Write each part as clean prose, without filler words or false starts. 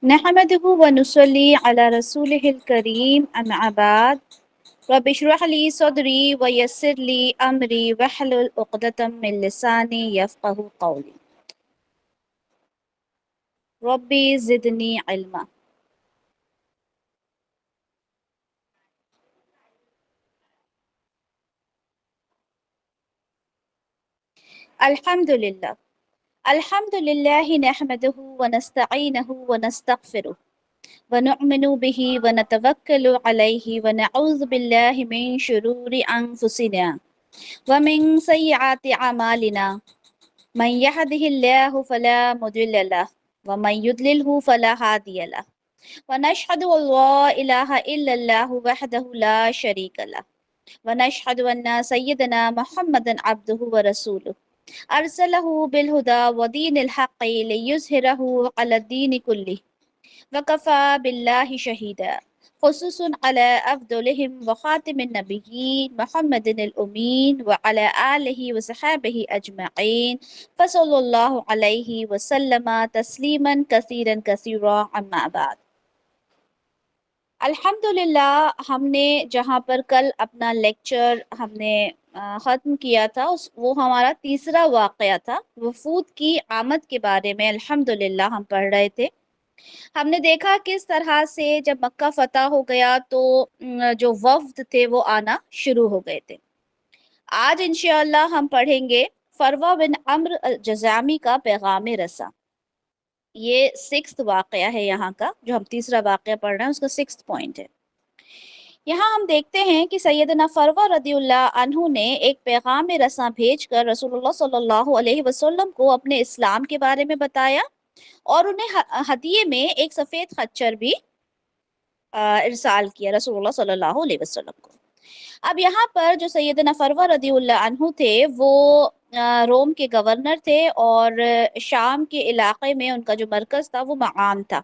نحمده ونصلي على رسوله الكريم أما بعد رب اشرح لي صدري ويسر لي أمري واحلل عقدة من لساني يفقه قولي ربي زدني علما. الحمد لله. الحمد لله نحمده ونستعينه ونستغفره ونؤمن به ونتوكل عليه ونعوذ بالله من شرور أنفسنا ومن سيئات أعمالنا. من يهده الله فلا مضل له ومن يضلله فلا هادي له ونشهد أن لا إله إلا الله وحده لا شريك له ونشهد أن سيدنا محمدا عبده ورسوله أرسله بالهدى ودين الحق ليظهره على الدين كله وكفى بالله شهيدا خصوص على أفضلهم وخاتم النبيين محمد الأمين وعلى آله وصحابه أجمعين فصلى الله عليه وسلم تسليما كثيرا كثيرا أما بعد. الحمدللہ ہم نے جہاں پر کل اپنا لیکچر ہم نے ختم کیا تھا وہ ہمارا تیسرا واقعہ تھا وفود کی آمد کے بارے میں. الحمدللہ ہم پڑھ رہے تھے. ہم نے دیکھا کس طرح سے جب مکہ فتح ہو گیا تو جو وفد تھے وہ آنا شروع ہو گئے تھے. آج انشاءاللہ ہم پڑھیں گے فروہ بن عمرو الجذامی کا پیغام رساں. یہ 6 واقعہ ہے یہاں کا، جو ہم تیسرا واقعہ پڑھ رہے ہیں اس کا 6 پوائنٹ ہے. یہاں ہم دیکھتے ہیں کہ سیدنا فروہ رضی اللہ عنہ نے ایک پیغام رساں بھیج کر رسول اللہ صلی اللہ علیہ وسلم کو اپنے اسلام کے بارے میں بتایا اور انہیں ہدیے میں ایک سفید خچر بھی ارسال کیا رسول اللہ صلی اللہ علیہ وسلم کو. اب یہاں پر جو سیدنا فروہ رضی اللہ عنہ تھے وہ روم کے گورنر تھے اور شام کے علاقے میں ان کا جو مرکز تھا وہ معان تھا.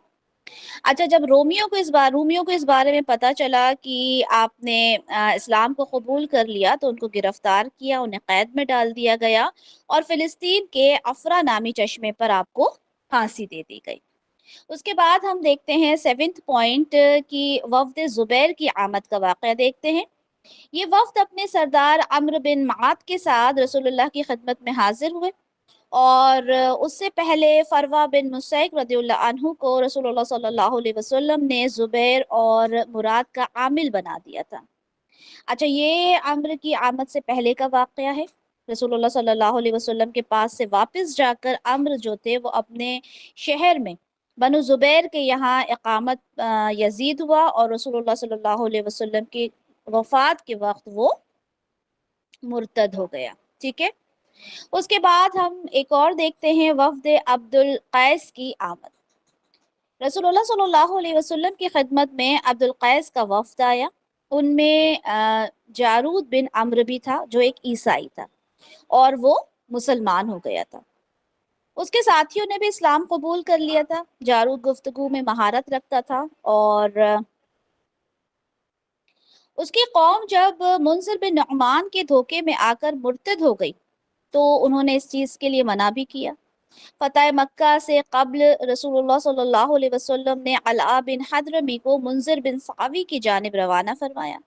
اچھا، جب رومیوں کو اس بارے میں پتہ چلا کہ آپ نے اسلام کو قبول کر لیا تو ان کو گرفتار کیا، انہیں قید میں ڈال دیا گیا اور فلسطین کے افرا نامی چشمے پر آپ کو پھانسی دے دی گئی. اس کے بعد ہم دیکھتے ہیں 7 پوائنٹ کی وفد زبیر کی آمد کا واقعہ دیکھتے ہیں. یہ وفد اپنے سردار عمرو بن معاط کے ساتھ رسول اللہ کی خدمت میں حاضر ہوئے اور اس سے پہلے فروہ بن مسیک رضی اللہ عنہ کو رسول اللہ صلی اللہ علیہ وسلم نے زبیر اور مراد کا عامل بنا دیا تھا. اچھا، یہ عمرو کی آمد سے پہلے کا واقعہ ہے. رسول اللہ صلی اللہ علیہ وسلم کے پاس سے واپس جا کر عمرو جو تھے وہ اپنے شہر میں بنو زبیر کے یہاں اقامت یزید ہوا اور رسول اللہ صلی اللہ علیہ وسلم کی وفات کے وقت وہ مرتد ہو گیا. ٹھیک ہے، اس کے بعد ہم ایک اور دیکھتے ہیں وفد عبد القیس کی آمد. رسول اللہ صلی اللہ علیہ وسلم کی خدمت میں عبد القیس کا وفد آیا. ان میں جارود بن عمرو بھی تھا جو ایک عیسائی تھا اور وہ مسلمان ہو گیا تھا. اس کے ساتھیوں نے بھی اسلام قبول کر لیا تھا. جارود گفتگو میں مہارت رکھتا تھا اور اس کی قوم جب منذر بن نعمان کے دھوکے میں آ کر مرتد ہو گئی تو انہوں نے اس چیز کے لیے منع بھی کیا. فتح مکہ سے قبل رسول اللہ صلی اللہ علیہ وسلم نے علاء بن حضرمی کو منذر بن ثاوی کی جانب روانہ فرمایا.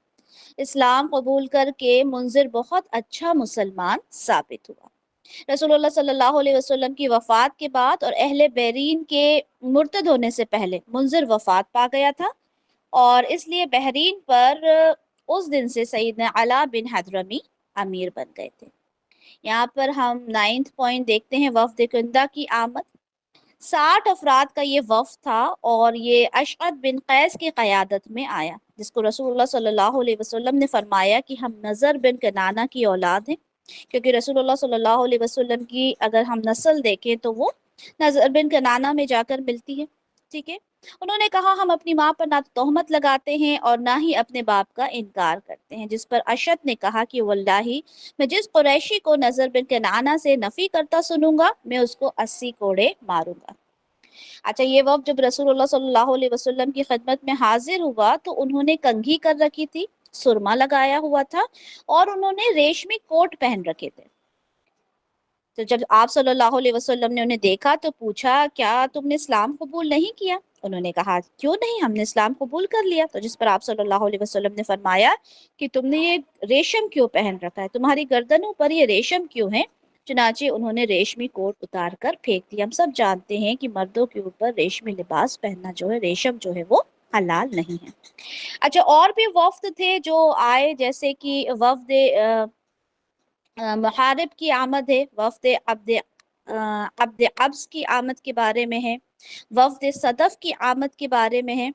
اسلام قبول کر کے منذر بہت اچھا مسلمان ثابت ہوا. رسول اللہ صلی اللہ علیہ وسلم کی وفات کے بعد اور اہل بحرین کے مرتد ہونے سے پہلے منذر وفات پا گیا تھا اور اس لیے بحرین پر اس دن سے سیدنا علاء بن حضرمی امیر بن گئے تھے. یہاں پر ہم 9 پوائنٹ دیکھتے ہیں وفد کندہ کی آمد. 60 افراد کا یہ وفد تھا اور یہ اشعث بن قیس کی قیادت میں آیا جس کو رسول اللہ صلی اللہ علیہ وسلم نے فرمایا کہ ہم نضر بن کنانہ کی اولاد ہیں، کیونکہ رسول اللہ صلی اللہ علیہ وسلم کی اگر ہم نسل دیکھیں تو وہ نضر بن کنانہ میں جا کر ملتی ہے. ٹھیک ہے، انہوں نے کہا ہم اپنی ماں پر نہ تہمت لگاتے ہیں اور نہ ہی اپنے باپ کا انکار کرتے ہیں. جس پر اشعث نے کہا کہ واللہ میں جس قریشی کو نضر بن کنانہ سے نفی کرتا سنوں گا میں اس کو 80 کوڑے ماروں گا. اچھا، یہ وقت جب رسول اللہ صلی اللہ علیہ وسلم کی خدمت میں حاضر ہوا تو انہوں نے کنگھی کر رکھی تھی، سرما لگایا ہوا تھا اور انہوں نے ریشمی کوٹ پہن رکھے تھے. تو جب آپ صلی اللہ علیہ وسلم نے انہیں دیکھا تو پوچھا کیا تم نے اسلام قبول نہیں کیا؟ انہوں نے کہا کیوں نہیں، ہم نے اسلام قبول کر لیا۔ تو جس پر آپ صلی اللہ علیہ وسلم نے فرمایا کہ تم نے یہ ریشم کیوں پہن رکھا ہے، تمہاری گردنوں پر یہ ریشم کیوں ہے؟ چنانچہ انہوں نے ریشمی کوٹ اتار کر پھینک دیا۔ ہم سب جانتے ہیں کہ مردوں کے اوپر ریشمی لباس پہننا جو ہے، ریشم جو ہے وہ حلال نہیں ہے۔ اچھا، اور بھی وفد تھے جو آئے، جیسے کہ وفد محارب کی آمد ہے، وفد عبد عبس کی آمد کے بارے میں ہے، وفد صدف کی آمد کے بارے میں ہے،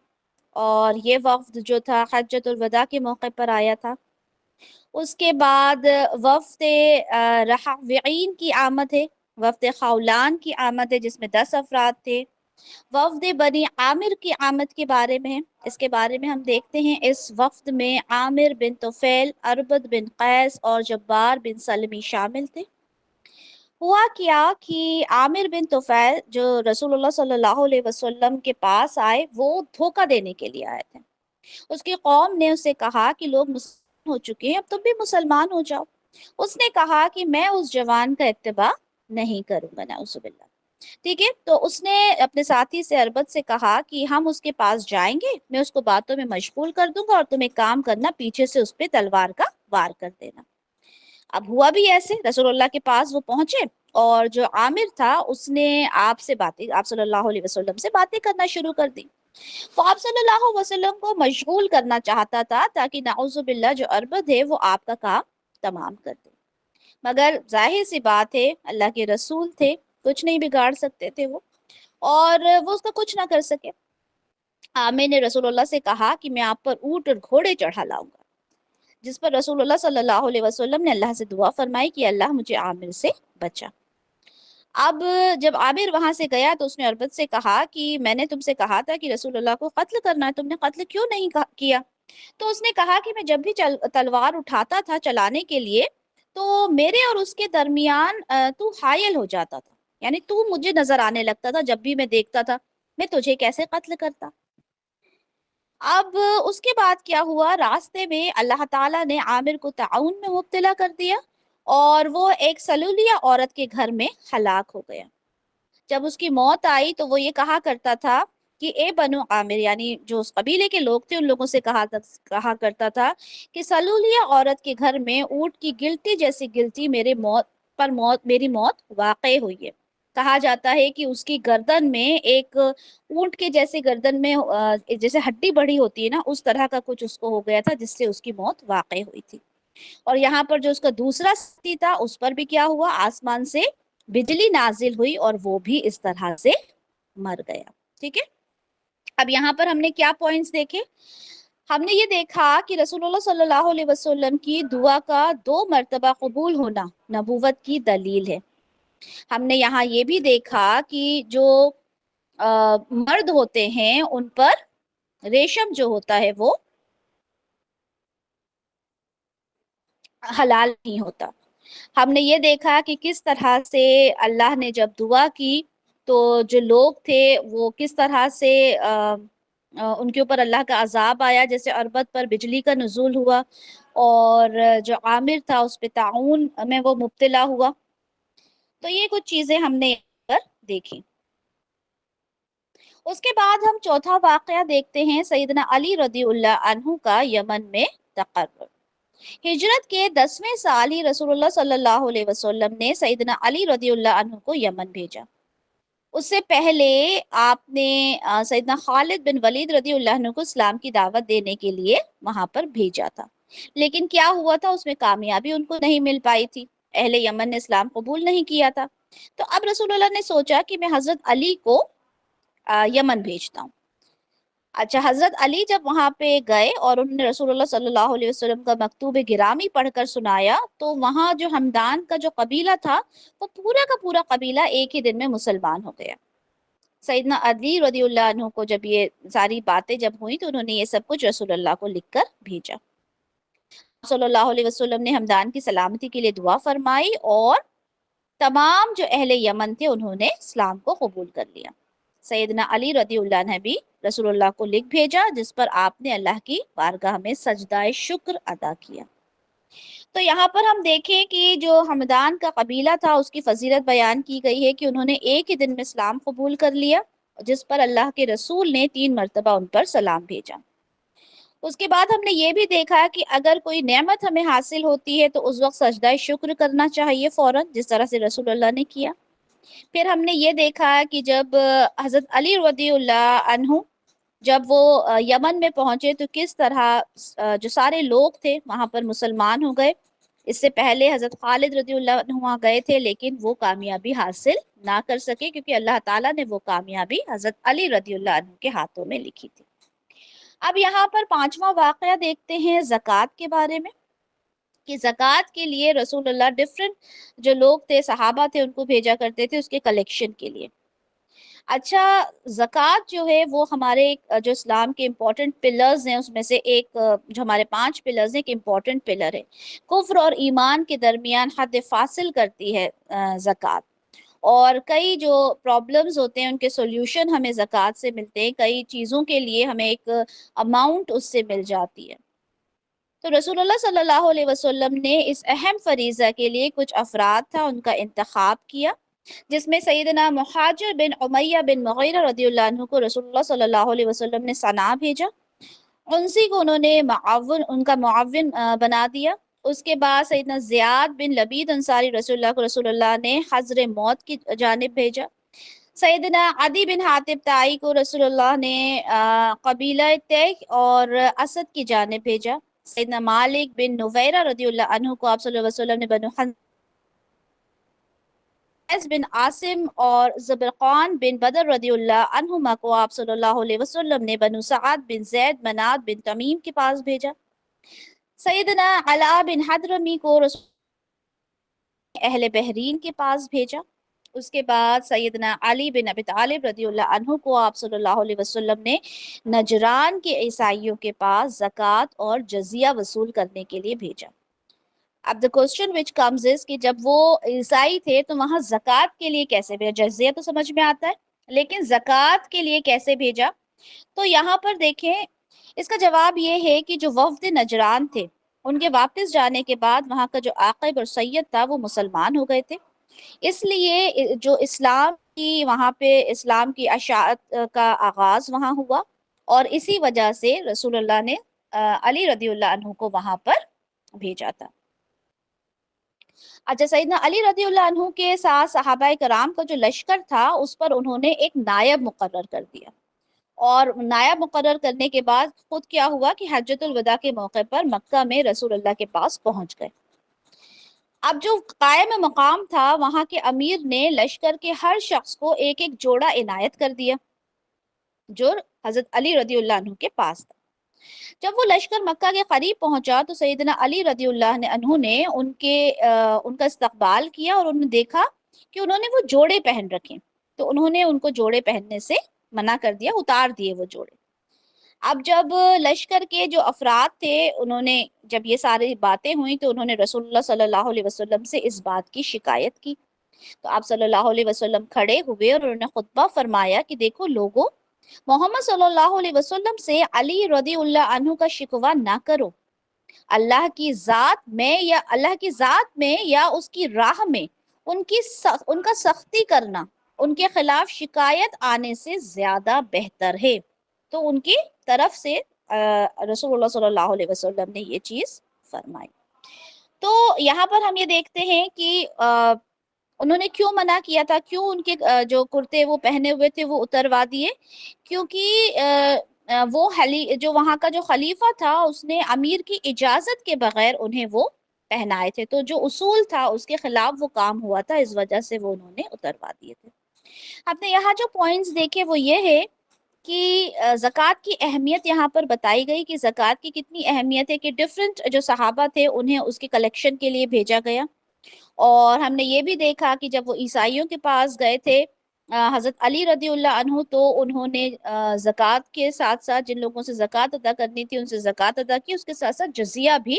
اور یہ وفد جو تھا حجۃ الوداع کے موقع پر آیا تھا۔ اس کے بعد وفد رحوعین کی آمد ہے، وفد خولان کی آمد ہے جس میں 10 افراد تھے، وفد بنی عامر کی آمد کے بارے میں ہے۔ اس کے بارے میں ہم دیکھتے ہیں، اس وفد میں عامر بن طفیل، اربد بن قیس اور جبار بن سلمی شامل تھے۔ ہوا کیا کہ عامر بن طفیل جو رسول اللہ صلی اللہ علیہ وسلم کے پاس آئے، وہ دھوکہ دینے کے لیے آئے تھے۔ اس کی قوم نے اسے کہا کہ لوگ مسلمان ہو چکے ہیں، اب تم بھی مسلمان ہو جاؤ۔ اس نے کہا کہ میں اس جوان کا اتباع نہیں کروں گا، نعوذ باللہ۔ ٹھیک ہے، تو اس نے اپنے ساتھی سے اربد سے کہا کہ ہم اس کے پاس جائیں گے، میں اس کو باتوں میں مشغول کر دوں گا اور تم ایک کام کرنا، پیچھے سے اس پہ تلوار کا وار کر دینا۔ اب ہوا بھی ایسے، رسول اللہ کے پاس وہ پہنچے، اور جو عامر تھا اس نے آپ صلی اللہ علیہ وسلم سے باتیں کرنا شروع کر دی۔ تو آپ صلی اللہ علیہ وسلم کو مشغول کرنا چاہتا تھا تاکہ نعوذ باللہ جو اربد ہے وہ آپ کا کام تمام کر دے، مگر ظاہر سی بات ہے اللہ کے رسول تھے، کچھ نہیں بگاڑ سکتے تھے وہ، اور وہ اس کا کچھ نہ کر سکے۔ عامر نے رسول اللہ سے کہا کہ میں آپ پر اونٹ اور گھوڑے چڑھا لاؤں گا، جس پر رسول اللہ صلی اللہ علیہ وسلم نے اللہ سے دعا فرمائی کہ اللہ مجھے عامر سے بچا۔ اب جب عامر وہاں سے گیا تو اس نے اربد سے کہا کہ میں نے تم سے کہا تھا کہ رسول اللہ کو قتل کرنا ہے، تم نے قتل کیوں نہیں کیا؟ تو اس نے کہا کہ میں جب بھی تلوار اٹھاتا تھا چلانے کے لیے تو میرے اور اس کے درمیان تو حائل ہو جاتا تھا، یعنی تو مجھے نظر آنے لگتا تھا، جب بھی میں دیکھتا تھا میں تجھے کیسے قتل کرتا۔ اب اس کے بعد کیا ہوا، راستے میں اللہ تعالیٰ نے عامر کو تعاون میں مبتلا کر دیا اور وہ ایک سلولیہ عورت کے گھر میں ہلاک ہو گیا۔ جب اس کی موت آئی تو وہ یہ کہا کرتا تھا کہ اے بنو عامر، یعنی جو اس قبیلے کے لوگ تھے ان لوگوں سے کہا کرتا تھا کہ سلولیہ عورت کے گھر میں اونٹ کی گلٹی جیسی گلٹی میری موت واقع ہوئی ہے۔ کہا جاتا ہے کہ اس کی گردن میں ایک اونٹ کے جیسے گردن میں جیسے ہڈی بڑی ہوتی ہے نا، اس طرح کا کچھ اس کو ہو گیا تھا جس سے اس کی موت واقع ہوئی تھی۔ اور یہاں پر جو اس کا دوسرا ساتھی تھا اس پر بھی کیا ہوا، آسمان سے بجلی نازل ہوئی اور وہ بھی اس طرح سے مر گیا۔ ٹھیک ہے، اب یہاں پر ہم نے کیا پوائنٹس دیکھے؟ ہم نے یہ دیکھا کہ رسول اللہ صلی اللہ علیہ وسلم کی دعا کا 2 مرتبہ قبول ہونا نبوت کی دلیل ہے۔ ہم نے یہاں یہ بھی دیکھا کہ جو مرد ہوتے ہیں ان پر ریشم جو ہوتا ہے وہ حلال نہیں ہوتا۔ ہم نے یہ دیکھا کہ کس طرح سے اللہ نے جب دعا کی تو جو لوگ تھے وہ کس طرح سے ان کے اوپر اللہ کا عذاب آیا، جیسے اربد پر بجلی کا نزول ہوا، اور جو عامر تھا اس پہ طاعون میں وہ مبتلا ہوا۔ تو یہ کچھ چیزیں ہم نے یہاں پر دیکھی۔ اس کے بعد ہم چوتھا واقعہ دیکھتے ہیں، سیدنا علی رضی اللہ عنہ کا یمن میں تقرر۔ ہجرت کے 10ویں سال ہی رسول اللہ صلی اللہ علیہ وسلم نے سیدنا علی رضی اللہ عنہ کو یمن بھیجا۔ اس سے پہلے آپ نے سیدنا خالد بن ولید رضی اللہ عنہ کو اسلام کی دعوت دینے کے لیے وہاں پر بھیجا تھا، لیکن کیا ہوا تھا، اس میں کامیابی ان کو نہیں مل پائی تھی، اہل یمن نے اسلام قبول نہیں کیا تھا۔ تو اب رسول اللہ نے سوچا کہ میں حضرت علی کو یمن بھیجتا ہوں۔ اچھا، حضرت علی جب وہاں پہ گئے اور انہوں نے رسول اللہ صلی اللہ علیہ وسلم کا مکتوب گرامی پڑھ کر سنایا تو وہاں جو ہمدان کا جو قبیلہ تھا وہ پورا کا پورا قبیلہ ایک ہی دن میں مسلمان ہو گیا۔ سیدنا علی رضی اللہ عنہ کو جب یہ ساری باتیں جب ہوئی تو انہوں نے یہ سب کچھ رسول اللہ کو لکھ کر بھیجا۔ صلی اللہ علیہ وسلم نے ہمدان کی سلامتی کے لیے دعا فرمائی اور تمام جو اہل یمن تھے انہوں نے اسلام کو قبول کر لیا۔ سیدنا علی رضی اللہ عنہ بھی رسول اللہ کو لکھ بھیجا، جس پر آپ نے اللہ کی بارگاہ میں سجدہ شکر ادا کیا۔ تو یہاں پر ہم دیکھیں کہ جو ہمدان کا قبیلہ تھا اس کی فضیلت بیان کی گئی ہے کہ انہوں نے ایک ہی دن میں اسلام قبول کر لیا۔ جس پر اللہ کے رسول نے 3 مرتبہ ان پر سلام بھیجا۔ اس کے بعد ہم نے یہ بھی دیکھا کہ اگر کوئی نعمت ہمیں حاصل ہوتی ہے تو اس وقت سجدہ شکر کرنا چاہیے فوراً، جس طرح سے رسول اللہ نے کیا۔ پھر ہم نے یہ دیکھا کہ جب حضرت علی رضی اللہ عنہ جب وہ یمن میں پہنچے تو کس طرح جو سارے لوگ تھے وہاں پر مسلمان ہو گئے۔ اس سے پہلے حضرت خالد رضی اللہ عنہ وہاں گئے تھے لیکن وہ کامیابی حاصل نہ کر سکے، کیونکہ اللہ تعالیٰ نے وہ کامیابی حضرت علی رضی اللہ عنہ کے ہاتھوں میں لکھی تھی۔ اب یہاں پر 5واں واقعہ دیکھتے ہیں زکوٰۃ کے بارے میں، کہ زکوٰۃ کے لیے رسول اللہ ڈفرینٹ جو لوگ تھے، صحابہ تھے، ان کو بھیجا کرتے تھے اس کے کلیکشن کے لیے۔ اچھا، زکوٰۃ جو ہے وہ ہمارے جو اسلام کے امپورٹنٹ پلرز ہیں اس میں سے ایک، جو ہمارے 5 پلرز ہیں، ایک امپورٹنٹ پلر ہے۔ کفر اور ایمان کے درمیان حد فاصل کرتی ہے زکوٰۃ، اور کئی جو پرابلمز ہوتے ہیں ان کے سولوشن ہمیں زکوٰۃ سے ملتے ہیں، کئی چیزوں کے لیے ہمیں ایک اماؤنٹ اس سے مل جاتی ہے۔ تو رسول اللہ صلی اللہ علیہ وسلم نے اس اہم فریضہ کے لیے کچھ افراد تھا ان کا انتخاب کیا، جس میں سیدنا مہاجر بن امیہ بن مغیرہ رضی اللہ عنہ کو رسول اللہ صلی اللہ علیہ وسلم نے صنعاء بھیجا، انسی کو انہوں نے ان کا معاون بنا دیا۔ اس کے بعد سیدنا زیاد بن لبید انصاری رسول اللہ نے حضر موت کی جانب بھیجا۔ سیدنا عدی بن حاتب تائی کو رسول اللہ نے قبیلہ تیغ اور اسد کی جانب بھیجا۔ سیدنا مالک بن نویرہ رضی اللہ عنہ کو آپ صلی اللہ علیہ وسلم نے بنو حنیف بن عاصم اور زبرقان بن بدر رضی اللہ عنہما کو آپ صلی اللہ علیہ وسلم نے بنو سعد بن زید مناد بن تمیم کے پاس بھیجا۔ سیدنا علا بن حضرمی کو رسول اہل بحرین کے پاس بھیجا۔ اس کے بعد سیدنا علی بن ابی طالب رضی اللہ عنہ کو آپ صلی اللہ علیہ وسلم نے نجران کے عیسائیوں کے پاس زکوٰۃ اور جزیہ وصول کرنے کے لیے بھیجا۔ اب the question which comes is کہ جب وہ عیسائی تھے تو وہاں زکوٰۃ کے لیے کیسے بھیجا؟ جزیہ تو سمجھ میں آتا ہے لیکن زکوٰۃ کے لیے کیسے بھیجا؟ تو یہاں پر دیکھیں، اس کا جواب یہ ہے کہ جو وفد نجران تھے ان کے واپس جانے کے بعد وہاں کا جو عاقب اور سید تھا وہ مسلمان ہو گئے تھے، اس لیے جو اسلام کی وہاں پہ اسلام کی اشاعت کا آغاز وہاں ہوا، اور اسی وجہ سے رسول اللہ نے علی رضی اللہ عنہ کو وہاں پر بھیجا تھا۔ اچھا، سیدنا علی رضی اللہ عنہ کے ساتھ صحابہ کرام کا جو لشکر تھا اس پر انہوں نے ایک نائب مقرر کر دیا، اور نائب مقرر کرنے کے بعد خود کیا ہوا کہ حجۃ الوداع کے موقع پر مکہ میں رسول اللہ کے پاس پہنچ گئے۔ اب جو قائم مقام تھا وہاں کے امیر نے لشکر کے ہر شخص کو ایک ایک جوڑا عنایت کر دیا جو حضرت علی رضی اللہ عنہ کے پاس تھا۔ جب وہ لشکر مکہ کے قریب پہنچا تو سیدنا علی رضی اللہ عنہ نے ان کا استقبال کیا، اور انہوں نے دیکھا کہ انہوں نے وہ جوڑے پہن رکھے، تو انہوں نے ان کو جوڑے پہننے سے منع کر دیا، اتار دیے وہ جوڑے۔ اب جب لشکر کے جو افراد تھے انہوں نے جب یہ ساری باتیں ہوئیں تو انہوں نے رسول اللہ صلی اللہ علیہ وسلم سے اس بات کی شکایت کی، تو آپ صلی اللہ علیہ وسلم کھڑے ہوئے اور انہوں نے خطبہ فرمایا کہ دیکھو لوگوں، محمد صلی اللہ علیہ وسلم سے علی رضی اللہ عنہ کا شکوہ نہ کرو، اللہ کی ذات میں یا اس کی راہ میں ان کا سختی کرنا ان کے خلاف شکایت آنے سے زیادہ بہتر ہے۔ تو ان کی طرف سے رسول اللہ صلی اللہ علیہ وسلم نے یہ چیز فرمائی۔ تو یہاں پر ہم یہ دیکھتے ہیں کہ انہوں نے کیوں منع کیا تھا، کیوں ان کے جو کرتے وہ پہنے ہوئے تھے وہ اتروا دیے، کیونکہ وہ جو وہاں کا جو خلیفہ تھا اس نے امیر کی اجازت کے بغیر انہیں وہ پہنائے تھے، تو جو اصول تھا اس کے خلاف وہ کام ہوا تھا، اس وجہ سے وہ انہوں نے اتروا دیے تھے۔ ہم نے یہاں جو پوائنٹس دیکھے وہ یہ ہے کہ زکوٰۃ کی اہمیت یہاں پر بتائی گئی کہ زکوٰۃ کی کتنی اہمیت ہے، کہ ڈفرینٹ جو صحابہ تھے انہیں اس کے کلیکشن کے لیے بھیجا گیا، اور ہم نے یہ بھی دیکھا کہ جب وہ عیسائیوں کے پاس گئے تھے حضرت علی رضی اللہ عنہ تو انہوں نے زکوٰۃ کے ساتھ ساتھ جن لوگوں سے زکوٰۃ ادا کرنی تھی ان سے زکوٰۃ ادا کی، اس کے ساتھ ساتھ جزیہ بھی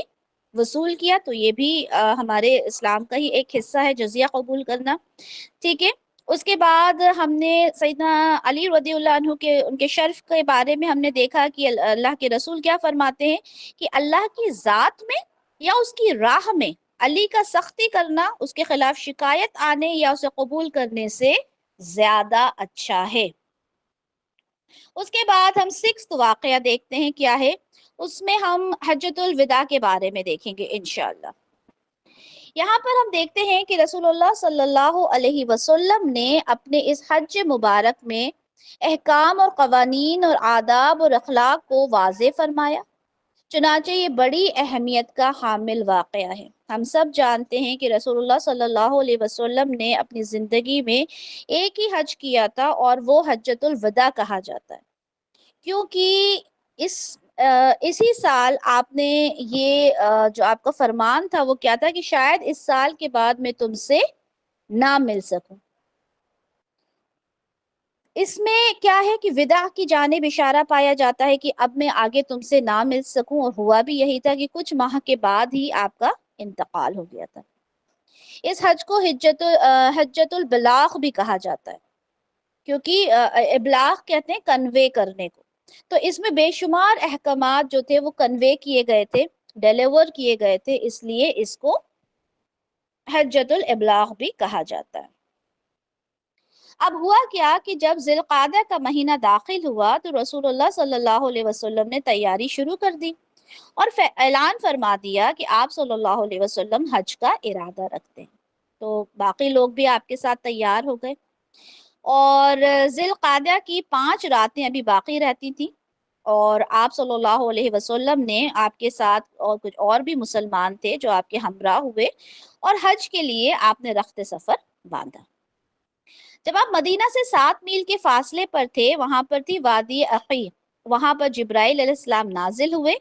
وصول کیا، تو یہ بھی ہمارے اسلام کا ہی ایک حصہ ہے جزیہ قبول کرنا، ٹھیک ہے۔ اس کے بعد ہم نے سیدنا علی رضی اللہ عنہ کے ان کے شرف کے بارے میں ہم نے دیکھا کہ اللہ کے رسول کیا فرماتے ہیں کہ اللہ کی ذات میں یا اس کی راہ میں علی کا سختی کرنا اس کے خلاف شکایت آنے یا اسے قبول کرنے سے زیادہ اچھا ہے۔ اس کے بعد ہم 6 واقعہ دیکھتے ہیں کیا ہے، اس میں ہم حجۃ الوداع کے بارے میں دیکھیں گے انشاءاللہ۔ یہاں پر ہم دیکھتے ہیں کہ رسول اللہ صلی اللہ علیہ وسلم نے اپنے اس حج مبارک میں احکام اور قوانین اور آداب اور اخلاق کو واضح فرمایا۔ چنانچہ یہ بڑی اہمیت کا حامل واقعہ ہے۔ ہم سب جانتے ہیں کہ رسول اللہ صلی اللہ علیہ وسلم نے اپنی زندگی میں ایک ہی حج کیا تھا، اور وہ حجۃ الوداع کہا جاتا ہے، کیونکہ اس اسی سال آپ نے یہ جو آپ کا فرمان تھا وہ کیا تھا کہ شاید اس سال کے بعد میں تم سے نہ مل سکوں۔ اس میں کیا ہے کہ وداع کی جانب اشارہ پایا جاتا ہے کہ اب میں آگے تم سے نہ مل سکوں، اور ہوا بھی یہی تھا کہ کچھ ماہ کے بعد ہی آپ کا انتقال ہو گیا تھا۔ اس حج کو حجۃ البلاغ بھی کہا جاتا ہے، کیونکہ ابلاغ کہتے ہیں کنوے کرنے کو۔ تو اس میں بے شمار احکامات جو تھے وہ کنوے کیے گئے تھے، ڈیلیور کیے گئے تھے، اس لیے اس کو حجۃ الابلاغ بھی کہا جاتا ہے۔ اب ہوا کیا کہ جب ذی القعدہ کا مہینہ داخل ہوا تو رسول اللہ صلی اللہ علیہ وسلم نے تیاری شروع کر دی، اور اعلان فرما دیا کہ آپ صلی اللہ علیہ وسلم حج کا ارادہ رکھتے ہیں۔ تو باقی لوگ بھی آپ کے ساتھ تیار ہو گئے، اور ذی القعدہ کی 5 راتیں ابھی باقی رہتی تھیں، اور آپ صلی اللہ علیہ وسلم نے آپ کے ساتھ اور کچھ اور بھی مسلمان تھے جو آپ کے ہمراہ ہوئے، اور حج کے لیے آپ نے رخت سفر باندھا۔ جب آپ مدینہ سے 7 میل کے فاصلے پر تھے، وہاں پر تھی وادی عقیق، وہاں پر جبرائیل علیہ السلام نازل ہوئے،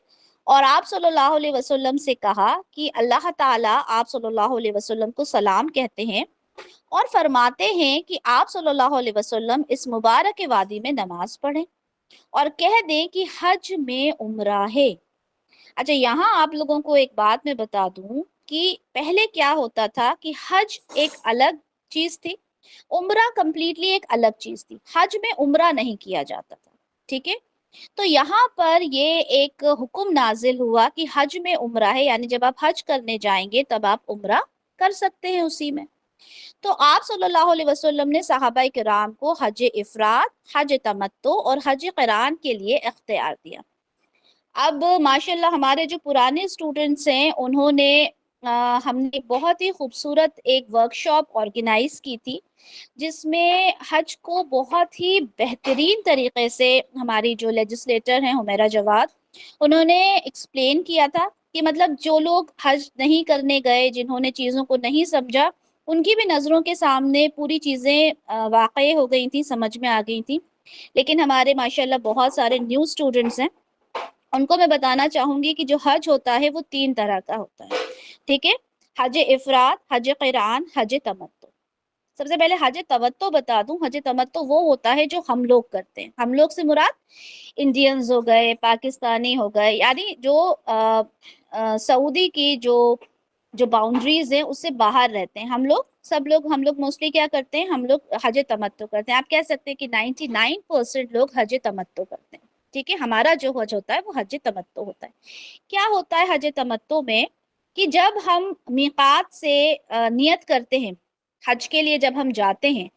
اور آپ صلی اللہ علیہ وسلم سے کہا کہ اللہ تعالیٰ آپ صلی اللہ علیہ وسلم کو سلام کہتے ہیں، اور فرماتے ہیں کہ آپ صلی اللہ علیہ وسلم اس مبارک وادی میں نماز پڑھیں، اور کہہ دیں کہ حج میں عمرہ ہے۔ اچھا، یہاں آپ لوگوں کو ایک بات میں بتا دوں کہ پہلے کیا ہوتا تھا کہ حج ایک الگ چیز تھی، عمرہ کمپلیٹلی ایک الگ چیز تھی۔ حج میں عمرہ نہیں کیا جاتا تھا، ٹھیک ہے؟ تو یہاں پر یہ ایک حکم نازل ہوا کہ حج میں عمرہ ہے، یعنی جب آپ حج کرنے جائیں گے تب آپ عمرہ کر سکتے ہیں اسی میں۔ تو آپ صلی اللہ علیہ وسلم نے صحابہ کرام کو حج افراد، حج تمتع اور حج قران کے لیے اختیار دیا۔ اب ماشاءاللہ ہمارے جو پرانے اسٹوڈنٹس ہیں انہوں نے ہم نے بہت ہی خوبصورت ایک ورکشاپ آرگنائز کی تھی، جس میں حج کو بہت ہی بہترین طریقے سے ہماری جو لیجسلیٹر ہیں حمیرہ جواد، انہوں نے ایکسپلین کیا تھا کہ مطلب جو لوگ حج نہیں کرنے گئے، جنہوں نے چیزوں کو نہیں سمجھا، ان کی بھی نظروں کے سامنے پوری چیزیں واقع ہو گئی تھیں، سمجھ میں آ گئی تھیں۔ لیکن ہمارے ماشاءاللہ بہت سارے نیو اسٹوڈنٹس ہیں، ان کو میں بتانا چاہوں گی کہ جو حج ہوتا ہے وہ 3 طرح کا ہوتا ہے، ٹھیک ہے؟ حج افراد، حج قران، حج تمتع۔ سب سے پہلے حج تمتع بتا دوں۔ حج تمتع وہ ہوتا ہے جو ہم لوگ کرتے ہیں، ہم لوگ سے مراد انڈینز ہو گئے، پاکستانی ہو گئے، یعنی جو سعودی کی جو باؤنڈریز ہیں اس سے باہر رہتے ہیں۔ ہم لوگ موسٹلی کیا کرتے ہیں، ہم لوگ حج تمتع کرتے ہیں۔ آپ کہہ سکتے ہیں کہ 99% لوگ حج تمتع کرتے ہیں، ٹھیک ہے؟ ہمارا جو حج ہوتا ہے وہ حج تمتع ہوتا ہے۔ کیا ہوتا ہے حج تمتع میں کہ جب ہم میقات سے نیت کرتے ہیں، حج کے لیے جب ہم جاتے ہیں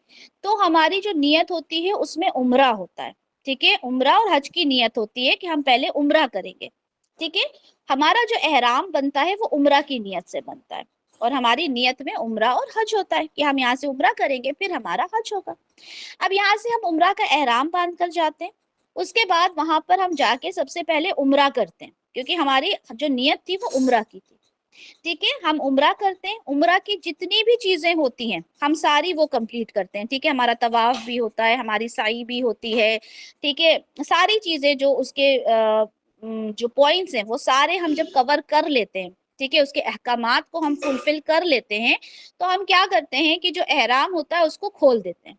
تو ہماری جو نیت ہوتی ہے اس میں عمرہ ہوتا ہے، ٹھیک ہے؟ عمرہ اور حج کی نیت ہوتی ہے کہ ہم پہلے عمرہ کریں گے، ٹھیک ہے؟ ہمارا جو احرام بنتا ہے وہ عمرہ کی نیت سے بنتا ہے، اور ہماری نیت میں عمرہ اور حج ہوتا ہے کہ ہم یہاں سے عمرہ کریں گے پھر ہمارا حج ہوگا۔ اب یہاں سے ہم عمرہ کا احرام باندھ کر جاتے ہیں، اس کے بعد وہاں پر ہم جا کے سب سے پہلے عمرہ کرتے ہیں، کیونکہ ہماری جو نیت تھی وہ عمرہ کی تھی، ٹھیک ہے؟ ہم عمرہ کرتے ہیں، عمرہ کی جتنی بھی چیزیں ہوتی ہیں ہم ساری وہ کمپلیٹ کرتے ہیں، ٹھیک ہے؟ ہمارا طواف بھی ہوتا ہے، ہماری سعی بھی ہوتی ہے، ٹھیک ہے؟ ساری چیزیں جو اس کے جو پوائنٹس ہیں وہ سارے ہم جب کور کر لیتے ہیں، ٹھیک ہے، اس کے احکامات کو ہم فلفل کر لیتے ہیں، تو ہم کیا کرتے ہیں کہ جو احرام ہوتا ہے اس کو کھول دیتے ہیں،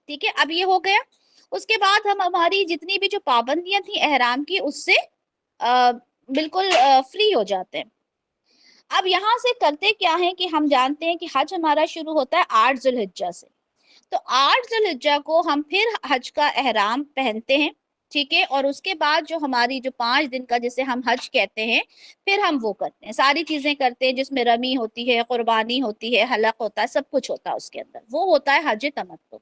ٹھیک ہے؟ اب یہ ہو گیا۔ اس کے بعد ہم ہماری جتنی بھی جو پابندیاں تھیں احرام کی اس سے بالکل فری ہو جاتے ہیں۔ اب یہاں سے کرتے کیا ہے کہ ہم جانتے ہیں کہ حج ہمارا شروع ہوتا ہے 8 ذی الحجہ سے، تو 8 ذی الحجہ کو ہم پھر حج کا احرام پہنتے ہیں، ٹھیک ہے؟ اور اس کے بعد جو ہماری جو 5 دن کا جسے ہم حج کہتے ہیں پھر ہم وہ کرتے ہیں، ساری چیزیں کرتے ہیں جس میں رمی ہوتی ہے، قربانی ہوتی ہے، حلق ہوتا ہے، سب کچھ ہوتا ہے اس کے اندر، وہ ہوتا ہے حج تمتع،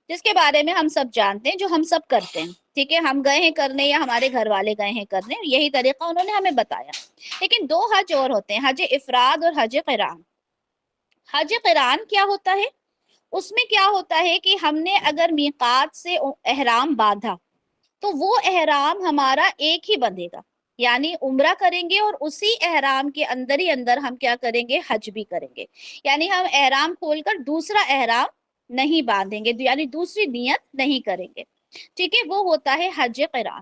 جس کے بارے میں ہم سب جانتے ہیں، جو ہم سب کرتے ہیں، ٹھیک ہے، ہم گئے ہیں کرنے یا ہمارے گھر والے گئے ہیں کرنے، یہی طریقہ انہوں نے ہمیں بتایا۔ لیکن دو حج اور ہوتے ہیں، حج افراد اور حج قران۔ حج قران کیا ہوتا ہے؟ اس میں کیا ہوتا ہے کہ ہم نے اگر میقات سے احرام باندھا تو وہ احرام ہمارا ایک ہی بندھے گا، یعنی عمرہ کریں گے اور اسی احرام کے اندر ہی اندر ہم کیا کریں گے؟ حج بھی کریں گے۔ یعنی ہم احرام کھول کر دوسرا احرام نہیں باندھیں گے، یعنی دوسری نیت نہیں کریں گے، ٹھیک ہے، وہ ہوتا ہے حج قران۔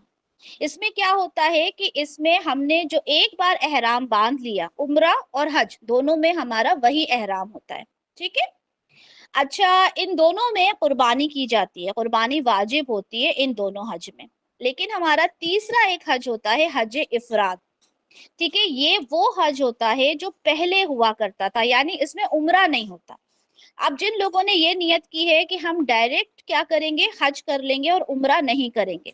اس میں کیا ہوتا ہے کہ اس میں ہم نے جو ایک بار احرام باندھ لیا، عمرہ اور حج دونوں میں ہمارا وہی احرام ہوتا ہے، ٹھیک ہے۔ اچھا، ان دونوں میں قربانی کی جاتی ہے، قربانی واجب ہوتی ہے ان دونوں حج میں۔ لیکن ہمارا تیسرا ایک حج ہوتا ہے حج افراد، ٹھیک ہے، یہ وہ حج ہوتا ہے جو پہلے ہوا کرتا تھا، یعنی اس میں عمرہ نہیں ہوتا۔ اب جن لوگوں نے یہ نیت کی ہے کہ ہم ڈائریکٹ کیا کریں گے؟ حج کر لیں گے اور عمرہ نہیں کریں گے،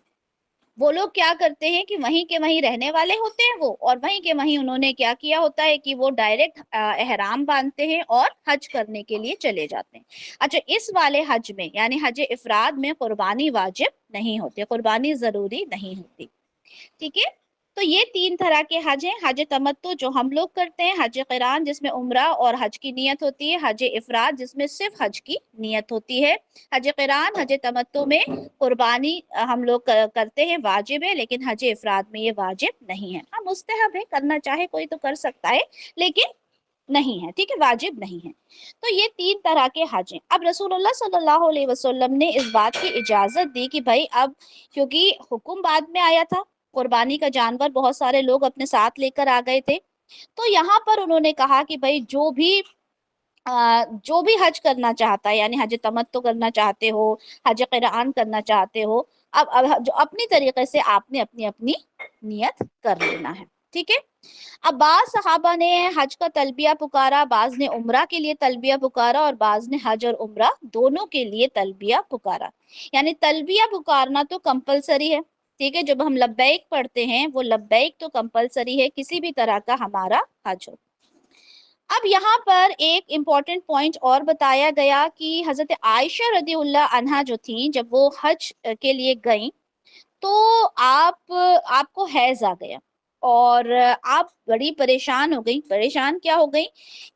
وہ لوگ کیا کرتے ہیں کہ وہیں کے وہیں رہنے والے ہوتے ہیں وہ، اور وہیں کے وہیں انہوں نے کیا کیا ہوتا ہے کہ وہ ڈائریکٹ احرام باندھتے ہیں اور حج کرنے کے لیے چلے جاتے ہیں۔ اچھا، اس والے حج میں یعنی حج افراد میں قربانی واجب نہیں ہوتی، قربانی ضروری نہیں ہوتی، ٹھیک ہے۔ تو یہ تین طرح کے حج ہیں، حج تمتع جو ہم لوگ کرتے ہیں، حج قران جس میں عمرہ اور حج کی نیت ہوتی ہے، حج افراد جس میں صرف حج کی نیت ہوتی ہے۔ حج قران، حج تمتع میں قربانی ہم لوگ کرتے ہیں، واجب ہے، لیکن حج افراد میں یہ واجب نہیں ہے، ہاں مستحب ہے، کرنا چاہے کوئی تو کر سکتا ہے، لیکن نہیں ہے، ٹھیک ہے، واجب نہیں ہے۔ تو یہ تین طرح کے حج ہیں۔ اب رسول اللہ صلی اللہ علیہ وسلم نے اس بات کی اجازت دی کہ بھائی اب کیونکہ حکم بعد میں آیا تھا، قربانی کا جانور بہت سارے لوگ اپنے ساتھ لے کر آ گئے تھے، تو یہاں پر انہوں نے کہا کہ بھائی جو بھی حج کرنا چاہتا ہے، یعنی حج تمتع کرنا چاہتے ہو، حج قران کرنا چاہتے ہو، اب جو اپنی طریقے سے آپ نے اپنی اپنی نیت کر لینا ہے، ٹھیک ہے۔ اب بعض صحابہ نے حج کا تلبیہ پکارا، بعض نے عمرہ کے لیے تلبیہ پکارا، اور بعض نے حج اور عمرہ دونوں کے لیے تلبیہ پکارا۔ یعنی تلبیہ پکارنا تو کمپلسری ہے، ٹھیک ہے، جب ہم لبیک پڑھتے ہیں وہ لبیک تو کمپلسری ہے کسی بھی طرح کا ہمارا حج ہو۔ اب یہاں پر ایک امپورٹنٹ پوائنٹ اور بتایا گیا کہ حضرت عائشہ رضی اللہ عنہا جو تھیں، جب وہ حج کے لیے گئیں تو آپ کو حیض آ گیا اور آپ بڑی پریشان ہو گئی۔ پریشان کیا ہو گئی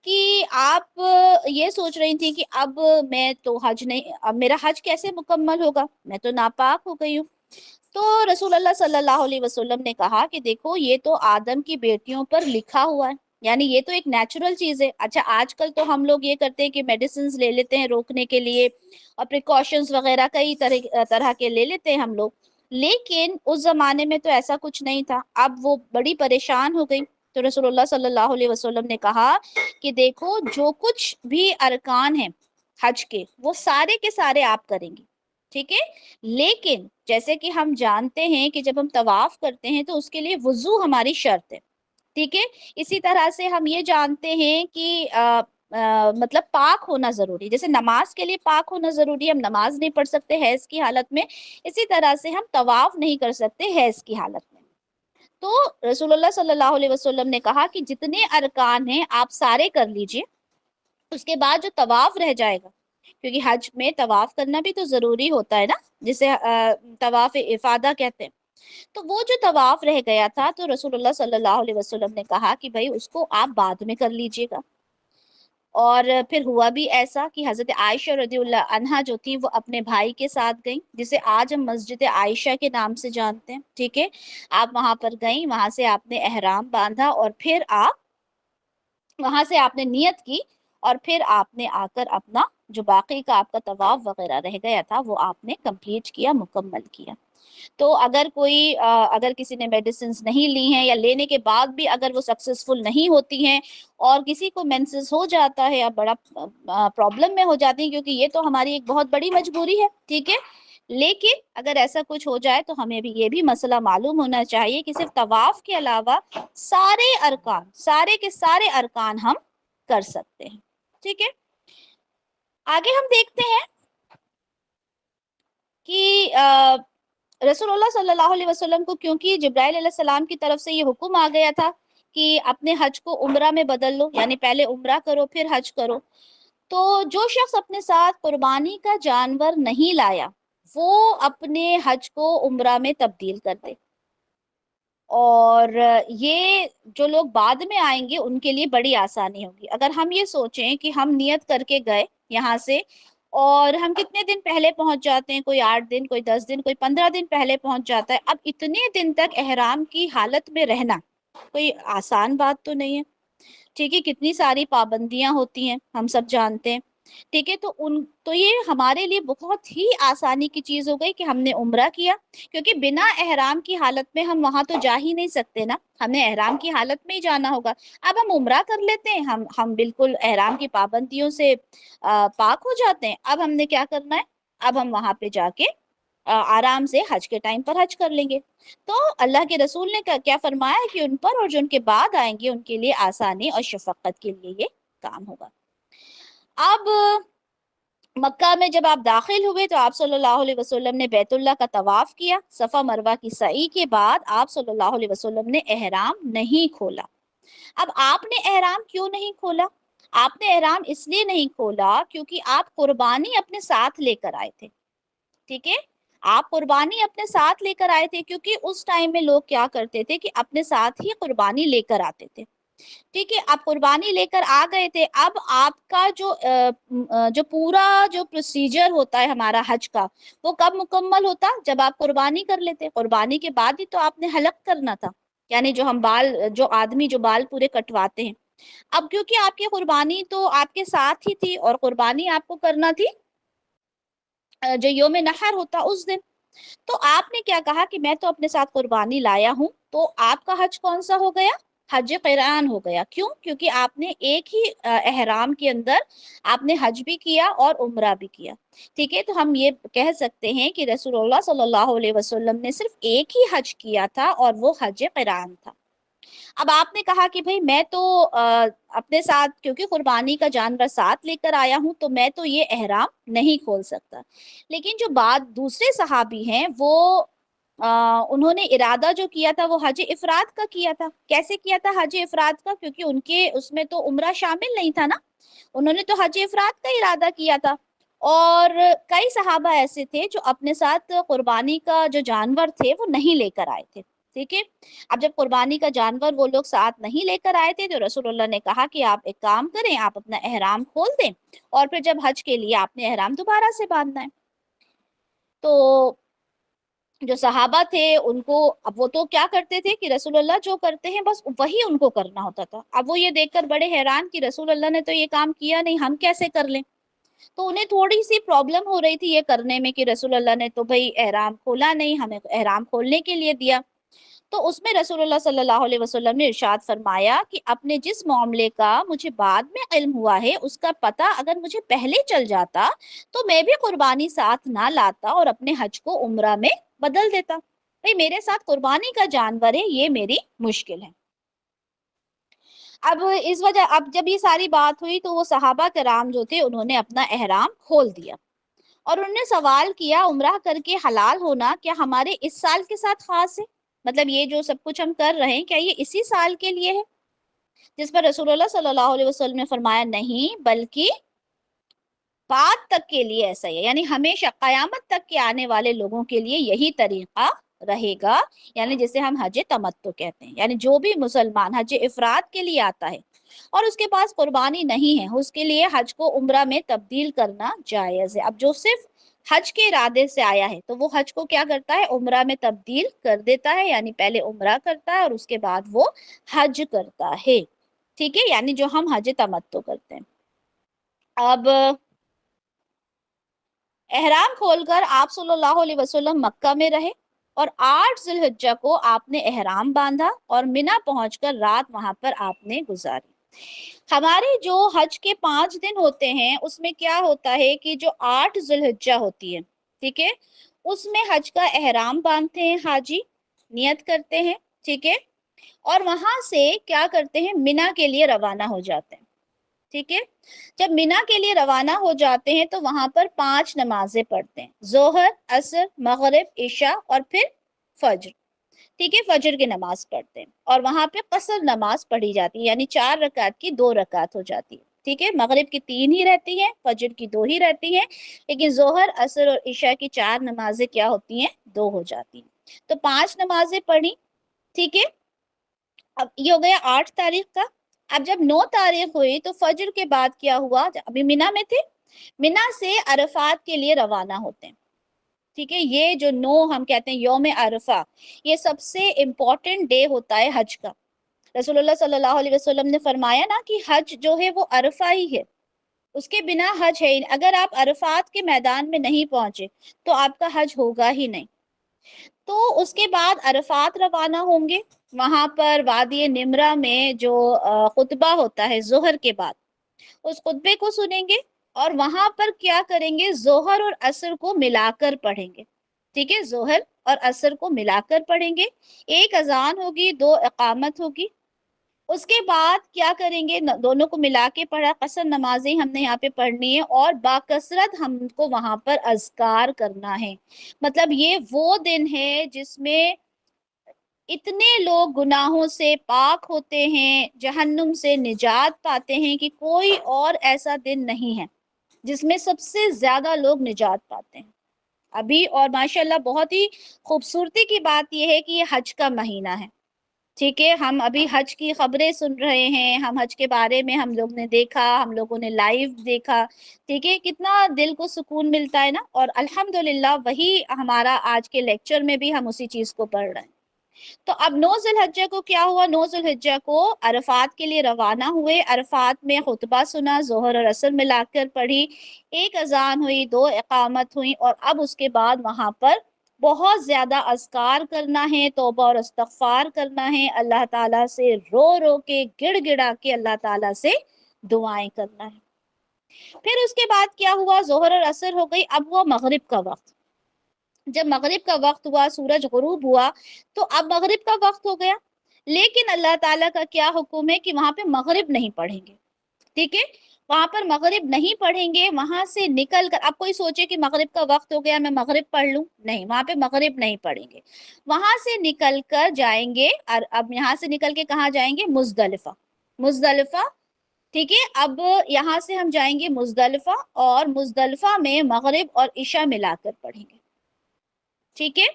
کہ آپ یہ سوچ رہی تھی کہ اب میں تو حج نہیں، اب میرا حج کیسے مکمل ہوگا، میں تو ناپاک ہو گئی ہوں۔ تو رسول اللہ صلی اللہ علیہ وسلم نے کہا کہ دیکھو یہ تو آدم کی بیٹیوں پر لکھا ہوا ہے، یعنی یہ تو ایک نیچرل چیز ہے۔ اچھا، آج کل تو ہم لوگ یہ کرتے ہیں کہ میڈیسنز لے لیتے ہیں روکنے کے لیے، اور پریکاشنز وغیرہ کئی طرح کے لے لیتے ہیں ہم لوگ، لیکن اس زمانے میں تو ایسا کچھ نہیں تھا۔ اب وہ بڑی پریشان ہو گئی، تو رسول اللہ صلی اللہ علیہ وسلم نے کہا کہ دیکھو جو کچھ بھی ارکان ہیں حج کے وہ سارے کے سارے آپ کریں گی، ٹھیک ہے، لیکن جیسے کہ ہم جانتے ہیں کہ جب ہم طواف کرتے ہیں تو اس کے لیے وضو ہماری شرط ہے، ٹھیک ہے۔ اسی طرح سے ہم یہ جانتے ہیں کہ مطلب پاک ہونا ضروری، جیسے نماز کے لیے پاک ہونا ضروری ہے، ہم نماز نہیں پڑھ سکتے حیض کی حالت میں، اسی طرح سے ہم طواف نہیں کر سکتے حیض کی حالت میں۔ تو رسول اللہ صلی اللہ علیہ وسلم نے کہا کہ جتنے ارکان ہیں آپ سارے کر لیجئے، اس کے بعد جو طواف رہ جائے گا، کیونکہ حج میں طواف کرنا بھی تو ضروری ہوتا ہے نا، جسے طواف افادہ کہتے ہیں، تو وہ جو طواف رہ گیا تھا تو رسول اللہ صلی اللہ علیہ وسلم نے کہا کہ بھائی اس کو آپ بعد میں کر لیجئے گا۔ اور پھر ہوا بھی ایسا کہ حضرت عائشہ رضی اللہ عنہا جو تھی وہ اپنے بھائی کے ساتھ گئیں، جسے آج ہم مسجد عائشہ کے نام سے جانتے ہیں، ٹھیک ہے، آپ وہاں پر گئیں، وہاں سے آپ نے احرام باندھا اور پھر آپ وہاں سے آپ نے نیت کی، اور پھر آپ نے آ کر اپنا جو باقی کا آپ کا طواف وغیرہ رہ گیا تھا وہ آپ نے کمپلیٹ کیا، مکمل کیا۔ تو اگر کسی نے میڈیسنز نہیں لی ہیں یا لینے کے بعد بھی اگر وہ سکسیسفل نہیں ہوتی ہیں اور کسی کو مینسز ہو جاتا ہے یا بڑا پرابلم میں ہو جاتی ہیں، کیونکہ یہ تو ہماری ایک بہت بڑی مجبوری ہے، ٹھیک ہے، لیکن اگر ایسا کچھ ہو جائے تو ہمیں بھی یہ بھی مسئلہ معلوم ہونا چاہیے کہ صرف طواف کے علاوہ سارے کے سارے ارکان ہم کر سکتے ہیں، ٹھیک ہے۔ آگے ہم دیکھتے ہیں کہ رسول اللہ صلی اللہ علیہ وسلم کو کیونکہ جبرائیل علیہ السلام کی طرف سے یہ حکم آ گیا تھا کہ اپنے حج کو عمرہ میں بدل لو، یعنی پہلے عمرہ کرو پھر حج کرو، تو جو شخص اپنے ساتھ قربانی کا جانور نہیں لایا وہ اپنے حج کو عمرہ میں تبدیل کر دے، اور یہ جو لوگ بعد میں آئیں گے ان کے لیے بڑی آسانی ہوگی۔ اگر ہم یہ سوچیں کہ ہم نیت کر کے گئے یہاں سے، اور ہم کتنے دن پہلے پہنچ جاتے ہیں، کوئی 8 دن، کوئی 10 دن، کوئی 15 دن پہلے پہنچ جاتا ہے، اب اتنے دن تک احرام کی حالت میں رہنا کوئی آسان بات تو نہیں ہے، ٹھیک ہے، کتنی ساری پابندیاں ہوتی ہیں ہم سب جانتے ہیں، ٹھیک ہے، تو یہ ہمارے لیے بہت ہی آسانی کی چیز ہو گئی کہ ہم نے عمرہ کیا، کیونکہ بنا احرام کی حالت میں ہم وہاں تو جا ہی نہیں سکتے نا، ہمیں احرام کی حالت میں ہی جانا ہوگا۔ اب ہم عمرہ کر لیتے ہیں، ہم بالکل احرام کی پابندیوں سے پاک ہو جاتے ہیں، اب ہم نے کیا کرنا ہے، اب ہم وہاں پہ جا کے آرام سے حج کے ٹائم پر حج کر لیں گے۔ تو اللہ کے رسول نے کیا فرمایا کہ ان پر اور جو ان کے بعد آئیں گے ان کے لیے آسانی اور شفقت کے لیے یہ کام ہوگا۔ اب مکہ میں جب آپ داخل ہوئے تو آپ صلی اللہ علیہ وسلم نے بیت اللہ کا طواف کیا، صفا مروہ کی سعی کے بعد آپ صلی اللہ علیہ وسلم نے احرام نہیں کھولا۔ اب آپ نے احرام کیوں نہیں کھولا؟ آپ نے احرام اس لیے نہیں کھولا کیونکہ آپ قربانی اپنے ساتھ لے کر آئے تھے، ٹھیک ہے، آپ قربانی اپنے ساتھ لے کر آئے تھے، کیونکہ اس ٹائم میں لوگ کیا کرتے تھے کہ اپنے ساتھ ہی قربانی لے کر آتے تھے، ٹھیک ہے، آپ قربانی لے کر آ گئے تھے، اب آپ کا جو پورا جو پروسیجر ہوتا ہے ہمارا حج کا، وہ کب مکمل ہوتا؟ جب آپ قربانی کر لیتے، قربانی کے بعد ہی تو آپ نے حلق کرنا تھا، یعنی جو آدمی جو بال پورے کٹواتے ہیں، اب کیونکہ آپ کی قربانی تو آپ کے ساتھ ہی تھی اور قربانی آپ کو کرنا تھی جو یوم نحر ہوتا اس دن، تو آپ نے کیا کہا کہ میں تو اپنے ساتھ قربانی لایا ہوں، تو آپ کا حج کون سا ہو گیا؟ حج قران ہو گیا۔ کیوں؟ کیونکہ آپ نے ایک ہی احرام کے اندر آپ نے حج بھی کیا اور عمرہ بھی کیا، ٹھیک ہے، تو ہم یہ کہہ سکتے ہیں کہ رسول اللہ صلی اللہ علیہ وسلم نے صرف ایک ہی حج کیا تھا اور وہ حج قران تھا۔ اب آپ نے کہا کہ بھئی میں تو اپنے ساتھ کیونکہ قربانی کا جانور ساتھ لے کر آیا ہوں تو میں تو یہ احرام نہیں کھول سکتا، لیکن جو بعد دوسرے صحابی ہیں وہ انہوں نے ارادہ جو کیا تھا وہ حج افراد کا کیا تھا۔ کیسے کیا تھا حج افراد کا؟ کیونکہ ان کے اس میں تو عمرہ شامل نہیں تھا نا، انہوں نے تو حج افراد کا ارادہ کیا تھا، اور کئی صحابہ ایسے تھے جو اپنے ساتھ قربانی کا جو جانور تھے وہ نہیں لے کر آئے تھے، ٹھیک ہے، اب جب قربانی کا جانور وہ لوگ ساتھ نہیں لے کر آئے تھے تو رسول اللہ نے کہا کہ آپ ایک کام کریں، آپ اپنا احرام کھول دیں اور پھر جب حج کے لیے آپ نے احرام دوبارہ سے باندھنا ہے۔ تو جو صحابہ تھے ان کو، اب وہ تو کیا کرتے تھے کہ رسول اللہ جو کرتے ہیں بس وہی ان کو کرنا ہوتا تھا، اب وہ یہ دیکھ کر بڑے حیران کہ رسول اللہ نے تو یہ کام کیا نہیں، ہم کیسے کر لیں؟ تو انہیں تھوڑی سی پرابلم ہو رہی تھی یہ کرنے میں کہ رسول اللہ نے تو بھئی احرام کھولا نہیں، ہمیں احرام کھولنے کے لیے دیا۔ تو اس میں رسول اللہ صلی اللہ علیہ وسلم نے ارشاد فرمایا کہ اپنے جس معاملے کا مجھے بعد میں علم ہوا ہے اس کا پتہ اگر مجھے پہلے چل جاتا تو میں بھی قربانی ساتھ نہ لاتا اور اپنے حج کو عمرہ میں بدل دیتا، بھئی میرے ساتھ قربانی کا جانور ہے، یہ میری مشکل ہے۔ اب اس وجہ اب جب یہ ساری بات ہوئی تو وہ صحابہ کرام جو تھے انہوں نے اپنا احرام کھول دیا، اور انہوں نے سوال کیا عمرہ کر کے حلال ہونا کیا ہمارے اس سال کے ساتھ خاص ہے؟ مطلب یہ جو سب کچھ ہم کر رہے ہیں کیا یہ اسی سال کے لیے ہے؟ جس پر رسول اللہ صلی اللہ علیہ وسلم نے فرمایا نہیں، بلکہ بعد تک کے لیے ایسا ہی ہے، یعنی ہمیشہ قیامت تک کے آنے والے لوگوں کے لیے یہی طریقہ رہے گا، یعنی جسے ہم حج تمتع کہتے ہیں، یعنی جو بھی مسلمان حج افراد کے لیے آتا ہے اور اس کے پاس قربانی نہیں ہے اس کے لیے حج کو عمرہ میں تبدیل کرنا جائز ہے۔ اب جو صرف حج کے ارادے سے آیا ہے تو وہ حج کو کیا کرتا ہے؟ عمرہ میں تبدیل کر دیتا ہے، یعنی پہلے عمرہ کرتا ہے اور اس کے بعد وہ حج کرتا ہے، ٹھیک ہے، یعنی جو ہم حج تمتع کرتے ہیں۔ اب احرام کھول کر آپ صلی اللہ علیہ وسلم مکہ میں رہے، اور 8 ذی الحجہ کو آپ نے احرام باندھا اور منی پہنچ کر رات وہاں پر آپ نے گزاری۔ ہمارے جو حج کے 5 دن ہوتے ہیں اس میں کیا ہوتا ہے کہ جو 8 ذی الحجہ ہوتی ہے، ٹھیک ہے، اس میں حج کا احرام باندھتے ہیں حاجی، نیت کرتے ہیں، ٹھیک ہے، اور وہاں سے کیا کرتے ہیں؟ منی کے لیے روانہ ہو جاتے ہیں، ٹھیک ہے، جب منی کے لیے روانہ ہو جاتے ہیں تو وہاں پر 5 نمازیں پڑھتے ہیں، ظہر، عصر، مغرب، عشاء اور پھر فجر، ٹھیک ہے، فجر کی نماز پڑھتے ہیں، اور وہاں پہ قصر نماز پڑھی جاتی ہے، یعنی 4 رکعت کی 2 رکعت ہو جاتی ہے، ٹھیک ہے، مغرب کی 3 ہی رہتی ہیں، فجر کی 2 ہی رہتی ہیں، لیکن ظہر، عصر اور عشاء کی 4 نمازیں کیا ہوتی ہیں؟ 2 ہو جاتی ہیں۔ تو 5 نمازیں پڑھی، ٹھیک ہے۔ اب یہ ہو گیا 8 تاریخ کا۔ اب جب 9 تاریخ ہوئی تو فجر کے بعد کیا ہوا؟ ابھی مینا میں تھے، مینا سے عرفات کے لیے روانہ ہوتے ہیں، ٹھیک ہے۔ یہ جو 9 ہم کہتے ہیں یوم عرفہ، یہ سب سے امپورٹنٹ ڈے ہوتا ہے حج کا۔ رسول اللہ صلی اللہ علیہ وسلم نے فرمایا نا کہ حج جو ہے وہ عرفہ ہی ہے، اس کے بنا حج ہے ہی نہیں۔ اگر آپ عرفات کے میدان میں نہیں پہنچے تو آپ کا حج ہوگا ہی نہیں۔ تو اس کے بعد عرفات روانہ ہوں گے، وہاں پر وادی نمرہ میں جو خطبہ ہوتا ہے ظہر کے بعد، اس خطبے کو سنیں گے، اور وہاں پر کیا کریں گے؟ ظہر اور عصر کو ملا کر پڑھیں گے، ٹھیک ہے، ظہر اور عصر کو ملا کر پڑھیں گے۔ ایک اذان ہوگی، 2 اقامت ہوگی۔ اس کے بعد کیا کریں گے؟ دونوں کو ملا کے پڑھا، قصر نمازیں ہم نے یہاں پہ پڑھنی ہے، اور باکثرت ہم کو وہاں پر اذکار کرنا ہے۔ مطلب یہ وہ دن ہے جس میں اتنے لوگ گناہوں سے پاک ہوتے ہیں، جہنم سے نجات پاتے ہیں کہ کوئی اور ایسا دن نہیں ہے جس میں سب سے زیادہ لوگ نجات پاتے ہیں ابھی۔ اور ماشاءاللہ بہت ہی خوبصورتی کی بات یہ ہے کہ یہ حج کا مہینہ ہے، ٹھیک ہے۔ ہم ابھی حج کی خبریں سن رہے ہیں، ہم حج کے بارے میں ہم لوگ نے دیکھا، ہم لوگوں نے لائیو دیکھا، ٹھیک ہے، کتنا دل کو سکون ملتا ہے نا۔ اور الحمدللہ وہی ہمارا آج کے لیکچر میں بھی ہم اسی چیز کو پڑھ رہے ہیں۔ تو اب 9 ذی الحجہ کو کیا ہوا؟ 9 ذی الحجہ کو عرفات کے لیے روانہ ہوئے، عرفات میں خطبہ سنا، ظہر اور عصر ملا کر پڑھی، ایک اذان ہوئی، 2 اقامت ہوئی، اور اب اس کے بعد وہاں پر بہت زیادہ اذکار کرنا ہے، توبہ اور استغفار کرنا ہے، اللہ تعالیٰ سے رو رو کے گڑ گڑا کے اللہ تعالیٰ سے دعائیں کرنا ہے۔ پھر اس کے بعد کیا ہوا؟ ظہر اور عصر ہو گئی، اب ہوا مغرب کا وقت۔ جب مغرب کا وقت ہوا، سورج غروب ہوا، تو اب مغرب کا وقت ہو گیا، لیکن اللہ تعالیٰ کا کیا حکم ہے کہ وہاں پہ مغرب نہیں پڑھیں گے، ٹھیک ہے، وہاں پر مغرب نہیں پڑھیں گے۔ وہاں سے نکل کر اب کوئی سوچے کہ مغرب کا وقت ہو گیا میں مغرب پڑھ لوں، نہیں، وہاں پہ مغرب نہیں پڑھیں گے، وہاں سے نکل کر جائیں گے، اور اب یہاں سے نکل کے کہاں جائیں گے؟ مزدلفہ، مزدلفہ، ٹھیک ہے۔ اب یہاں سے ہم جائیں گے مزدلفہ، اور مزدلفہ میں مغرب اور عشاء ملا کر پڑھیں گے، ٹھیک ہے۔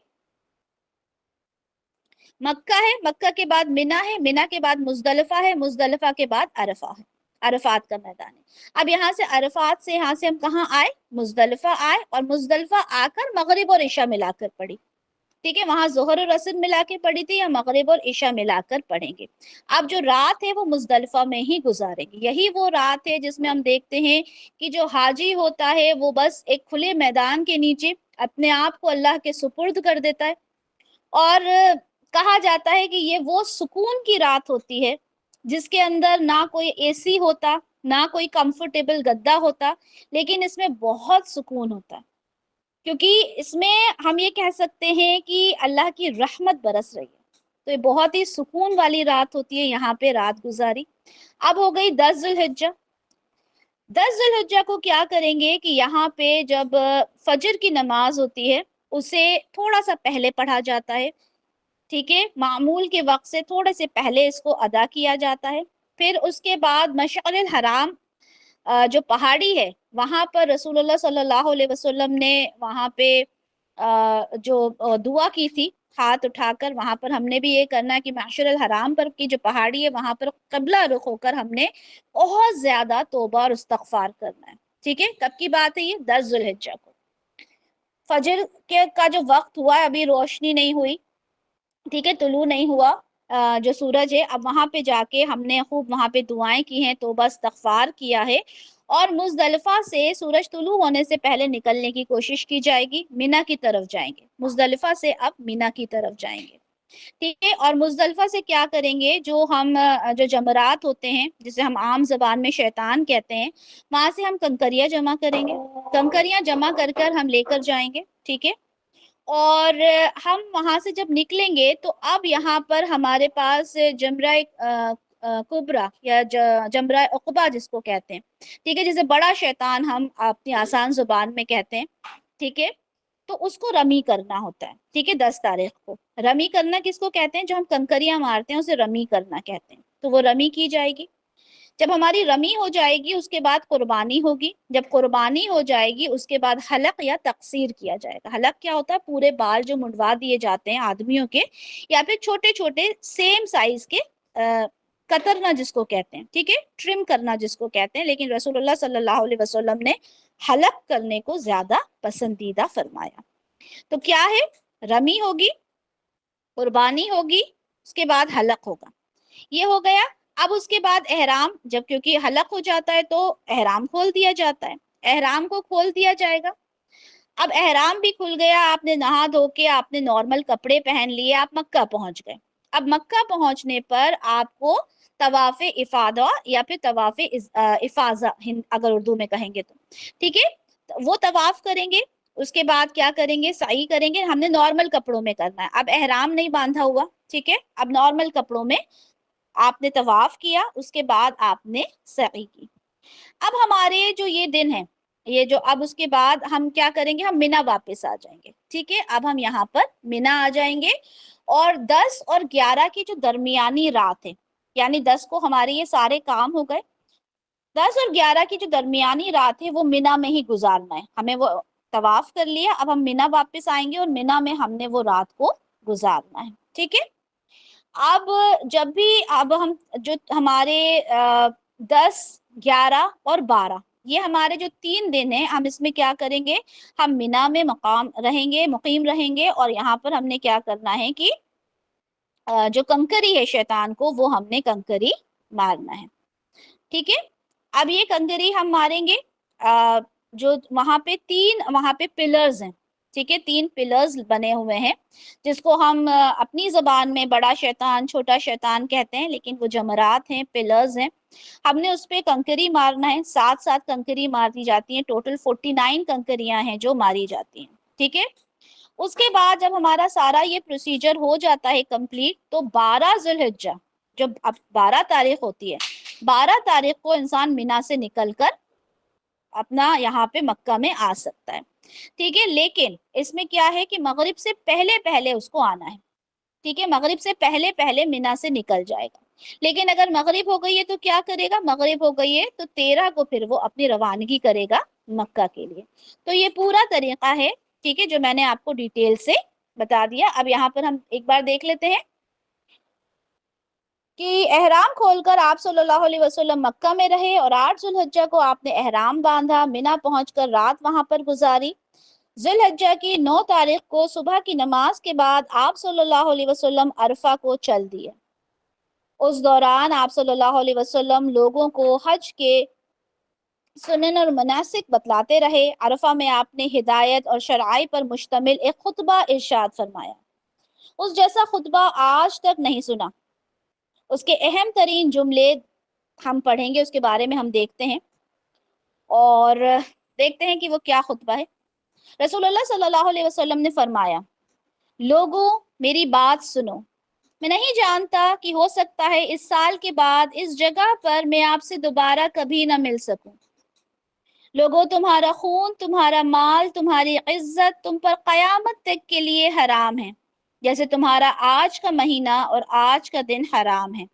مکہ ہے، مکہ کے بعد مینا ہے، مینا کے بعد مزدلفہ ہے، مزدلفہ کے بعد عرفہ ہے، عرفات کا میدان ہے۔ اب یہاں سے عرفات سے یہاں سے ہم کہاں آئے؟ مزدلفہ آئے، اور مزدلفہ آ کر مغرب اور عشاء ملا کر پڑھی، ٹھیک ہے، وہاں ظہر اور عصر ملا کے پڑھی تھی، یا مغرب اور عشاء ملا کر پڑھیں گے۔ اب جو رات ہے وہ مزدلفہ میں ہی گزاریں گے، یہی وہ رات ہے جس میں ہم دیکھتے ہیں کہ جو حاجی ہوتا ہے وہ بس ایک کھلے میدان کے نیچے اپنے آپ کو اللہ کے سپرد کر دیتا ہے، اور کہا جاتا ہے کہ یہ وہ سکون کی رات ہوتی ہے جس کے اندر نہ کوئی اے سی ہوتا، نہ کوئی کمفرٹیبل گدا ہوتا، لیکن اس میں بہت سکون ہوتا ہے، کیونکہ اس میں ہم یہ کہہ سکتے ہیں کہ اللہ کی رحمت برس رہی ہے۔ تو یہ بہت ہی سکون والی رات ہوتی ہے، یہاں پہ رات گزاری۔ اب ہو گئی 10 ذی الحجہ۔ 10 ذی الحجہ کو کیا کریں گے کہ یہاں پہ جب فجر کی نماز ہوتی ہے اسے تھوڑا سا پہلے پڑھا جاتا ہے، ٹھیک ہے، معمول کے وقت سے تھوڑے سے پہلے اس کو ادا کیا جاتا ہے۔ پھر اس کے بعد مشعر الحرام جو پہاڑی ہے وہاں پر رسول اللہ صلی اللہ علیہ وسلم نے وہاں پہ جو دعا کی تھی ہاتھ اٹھا کر، وہاں پر ہم نے بھی یہ کرنا ہے کہ معشر الحرام پر کی جو پہاڑی ہے وہاں پر قبلہ رخ ہو کر ہم نے بہت زیادہ توبہ اور استغفار کرنا ہے، ٹھیک ہے۔ کب کی بات ہے یہ؟ 10 ذی الحجہ کو۔ فجر کا جو وقت ہوا ہے ابھی روشنی نہیں ہوئی، ٹھیک ہے، طلوع نہیں ہوا جو سورج ہے، اب وہاں پہ جا کے ہم نے خوب وہاں پہ دعائیں کی ہیں، توبہ استغفار کیا ہے، اور مزدلفہ سے سورج طلوع ہونے سے پہلے نکلنے کی کوشش کی جائے گی، مینا کی طرف جائیں گے، مزدلفہ سے اب مینا کی طرف جائیں گے، ٹھیک ہے۔ اور مزدلفہ سے کیا کریں گے؟ جو ہم جو جمرات ہوتے ہیں جسے ہم عام زبان میں شیطان کہتے ہیں، وہاں سے ہم کنکریاں جمع کریں گے، کنکریاں جمع کر ہم لے کر جائیں گے، ٹھیک ہے۔ اور ہم وہاں سے جب نکلیں گے تو اب یہاں پر ہمارے پاس جمرہ کبرا یا جمرہ عقبہ جس کو کہتے ہیں، ٹھیک ہے، جسے بڑا شیطان ہم اپنی آسان زبان میں کہتے ہیں، ٹھیک ہے، تو اس کو رمی کرنا ہوتا ہے، ٹھیک ہے، 10 تاریخ کو رمی کرنا کس کو کہتے ہیں؟ جو ہم کنکریاں مارتے ہیں اسے رمی کرنا کہتے ہیں، تو وہ رمی کی جائے گی۔ جب ہماری رمی ہو جائے گی اس کے بعد قربانی ہوگی، جب قربانی ہو جائے گی اس کے بعد حلق یا تقصیر کیا جائے گا۔ حلق کیا ہوتا ہے؟ پورے بال جو منڈوا دیے جاتے ہیں آدمیوں کے، یا پھر چھوٹے چھوٹے سیم سائز کے کترنا جس کو کہتے ہیں، ٹھیک ہے، ٹرم کرنا جس کو کہتے ہیں، لیکن رسول اللہ صلی اللہ علیہ وسلم نے حلق کرنے کو زیادہ پسندیدہ فرمایا۔ تو کیا ہے؟ رمی ہوگی، قربانی ہوگی، اس کے بعد حلق ہوگا، یہ ہو گیا۔ اب اس کے بعد احرام، جب کیونکہ حلق ہو جاتا ہے تو احرام کھول دیا جاتا ہے، احرام کو کھول دیا جائے گا۔ اب احرام بھی کھل گیا، آپ نے نہا دھو کے آپ نے نارمل کپڑے پہن لیے، آپ مکہ پہنچ گئے۔ اب مکہ پہنچنے پر آپ کو طواف افادہ یا پھر طواف افاظہ اگر اردو میں کہیں گے تو، ٹھیک ہے، وہ طواف کریں گے۔ اس کے بعد کیا کریں گے؟ سعی کریں گے، ہم نے نارمل کپڑوں میں کرنا ہے، اب احرام نہیں باندھا ہوا، ٹھیک ہے، اب نارمل کپڑوں میں آپ نے طواف کیا، اس کے بعد آپ نے سعی کی۔ اب ہمارے جو یہ دن ہے، یہ جو اب اس کے بعد ہم کیا کریں گے؟ ہم مینا واپس آ جائیں گے، ٹھیک ہے، اب ہم یہاں پر مینا آ جائیں گے، اور 10 اور 11 کی جو درمیانی رات ہے، یعنی 10 کو ہمارے یہ سارے کام ہو گئے، 10 اور 11 کی جو درمیانی رات ہے وہ مینا میں ہی گزارنا ہے، ہمیں وہ طواف کر لیا، اب ہم مینا واپس آئیں گے اور مینا میں ہم نے وہ رات کو گزارنا ہے، ٹھیک ہے۔ اب جب بھی اب ہم جو ہمارے 10، 11 اور 12 یہ ہمارے جو 3 دن ہیں، ہم اس میں کیا کریں گے؟ ہم مینا میں مقام رہیں گے، مقیم رہیں گے، اور یہاں پر ہم نے کیا کرنا ہے کہ جو کنکری ہے شیطان کو، وہ ہم نے کنکری مارنا ہے، ٹھیک ہے۔ اب یہ کنکری ہم ماریں گے، جو وہاں پہ پلرز ہیں، ٹھیک ہے، 3 پلرز بنے ہوئے ہیں، جس کو ہم اپنی زبان میں بڑا شیطان، چھوٹا شیطان کہتے ہیں، لیکن وہ جمرات ہیں، پلرز ہیں، ہم نے اس پہ کنکری مارنا ہے، 7 کنکری ماری جاتی ہیں، ٹوٹل 49 کنکریاں ہیں جو ماری جاتی ہیں، ٹھیک ہے۔ اس کے بعد جب ہمارا سارا یہ پروسیجر ہو جاتا ہے کمپلیٹ، تو 12 ذی الحجہ، جب اب 12 تاریخ ہوتی ہے، 12 تاریخ کو انسان مینا سے نکل کر اپنا یہاں پہ مکہ میں آ سکتا ہے، ٹھیک ہے، لیکن اس میں کیا ہے کہ مغرب سے پہلے پہلے اس کو آنا ہے، ٹھیک ہے، مغرب سے پہلے پہلے مینا سے نکل جائے گا۔ لیکن اگر مغرب ہو گئی ہے تو کیا کرے گا؟ مغرب ہو گئی ہے تو 13 کو پھر وہ اپنی روانگی کرے گا مکہ کے لیے۔ تو یہ پورا طریقہ ہے، ٹھیک ہے، جو میں نے آپ کو ڈیٹیل سے بتا دیا۔ اب یہاں پر ہم ایک بار دیکھ لیتے ہیں کہ احرام کھول کر آپ صلی اللہ علیہ وسلم مکہ میں رہے، اور 8 ذی الحجہ کو آپ نے احرام باندھا، مینا پہنچ کر رات وہاں پر گزاری۔ ذی الحجہ کی 9 تاریخ کو صبح کی نماز کے بعد آپ صلی اللہ علیہ وسلم عرفہ کو چل دیے۔ اس دوران آپ صلی اللہ علیہ وسلم لوگوں کو حج کے سنن اور مناسک بتلاتے رہے۔ عرفہ میں آپ نے ہدایت اور شرائع پر مشتمل ایک خطبہ ارشاد فرمایا، اس جیسا خطبہ آج تک نہیں سنا۔ اس کے اہم ترین جملے ہم پڑھیں گے، اس کے بارے میں ہم دیکھتے ہیں، اور دیکھتے ہیں کہ وہ کیا خطبہ ہے۔ رسول اللہ صلی اللہ علیہ وسلم نے فرمایا، لوگوں میری بات سنو، میں نہیں جانتا کہ ہو سکتا ہے اس سال کے بعد اس جگہ پر میں آپ سے دوبارہ کبھی نہ مل سکوں۔ لوگوں تمہارا خون، تمہارا مال، تمہاری عزت تم پر قیامت تک کے لیے حرام ہے، جیسے تمہارا آج کا مہینہ اور آج کا دن حرام ہے۔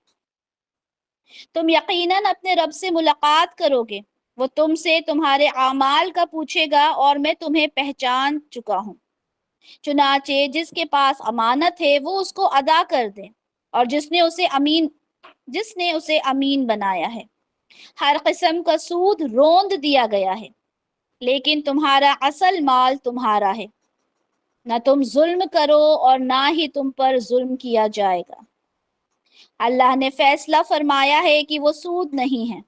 تم یقیناً اپنے رب سے ملاقات کرو گے، وہ تم سے تمہارے اعمال کا پوچھے گا، اور میں تمہیں پہچان چکا ہوں۔ چنانچہ جس کے پاس امانت ہے وہ اس کو ادا کر دے، اور جس نے اسے امین بنایا ہے۔ ہر قسم کا سود روند دیا گیا ہے، لیکن تمہارا اصل مال تمہارا ہے، نہ تم ظلم کرو اور نہ ہی تم پر ظلم کیا جائے گا۔ اللہ نے فیصلہ فرمایا ہے کہ وہ سود نہیں ہے۔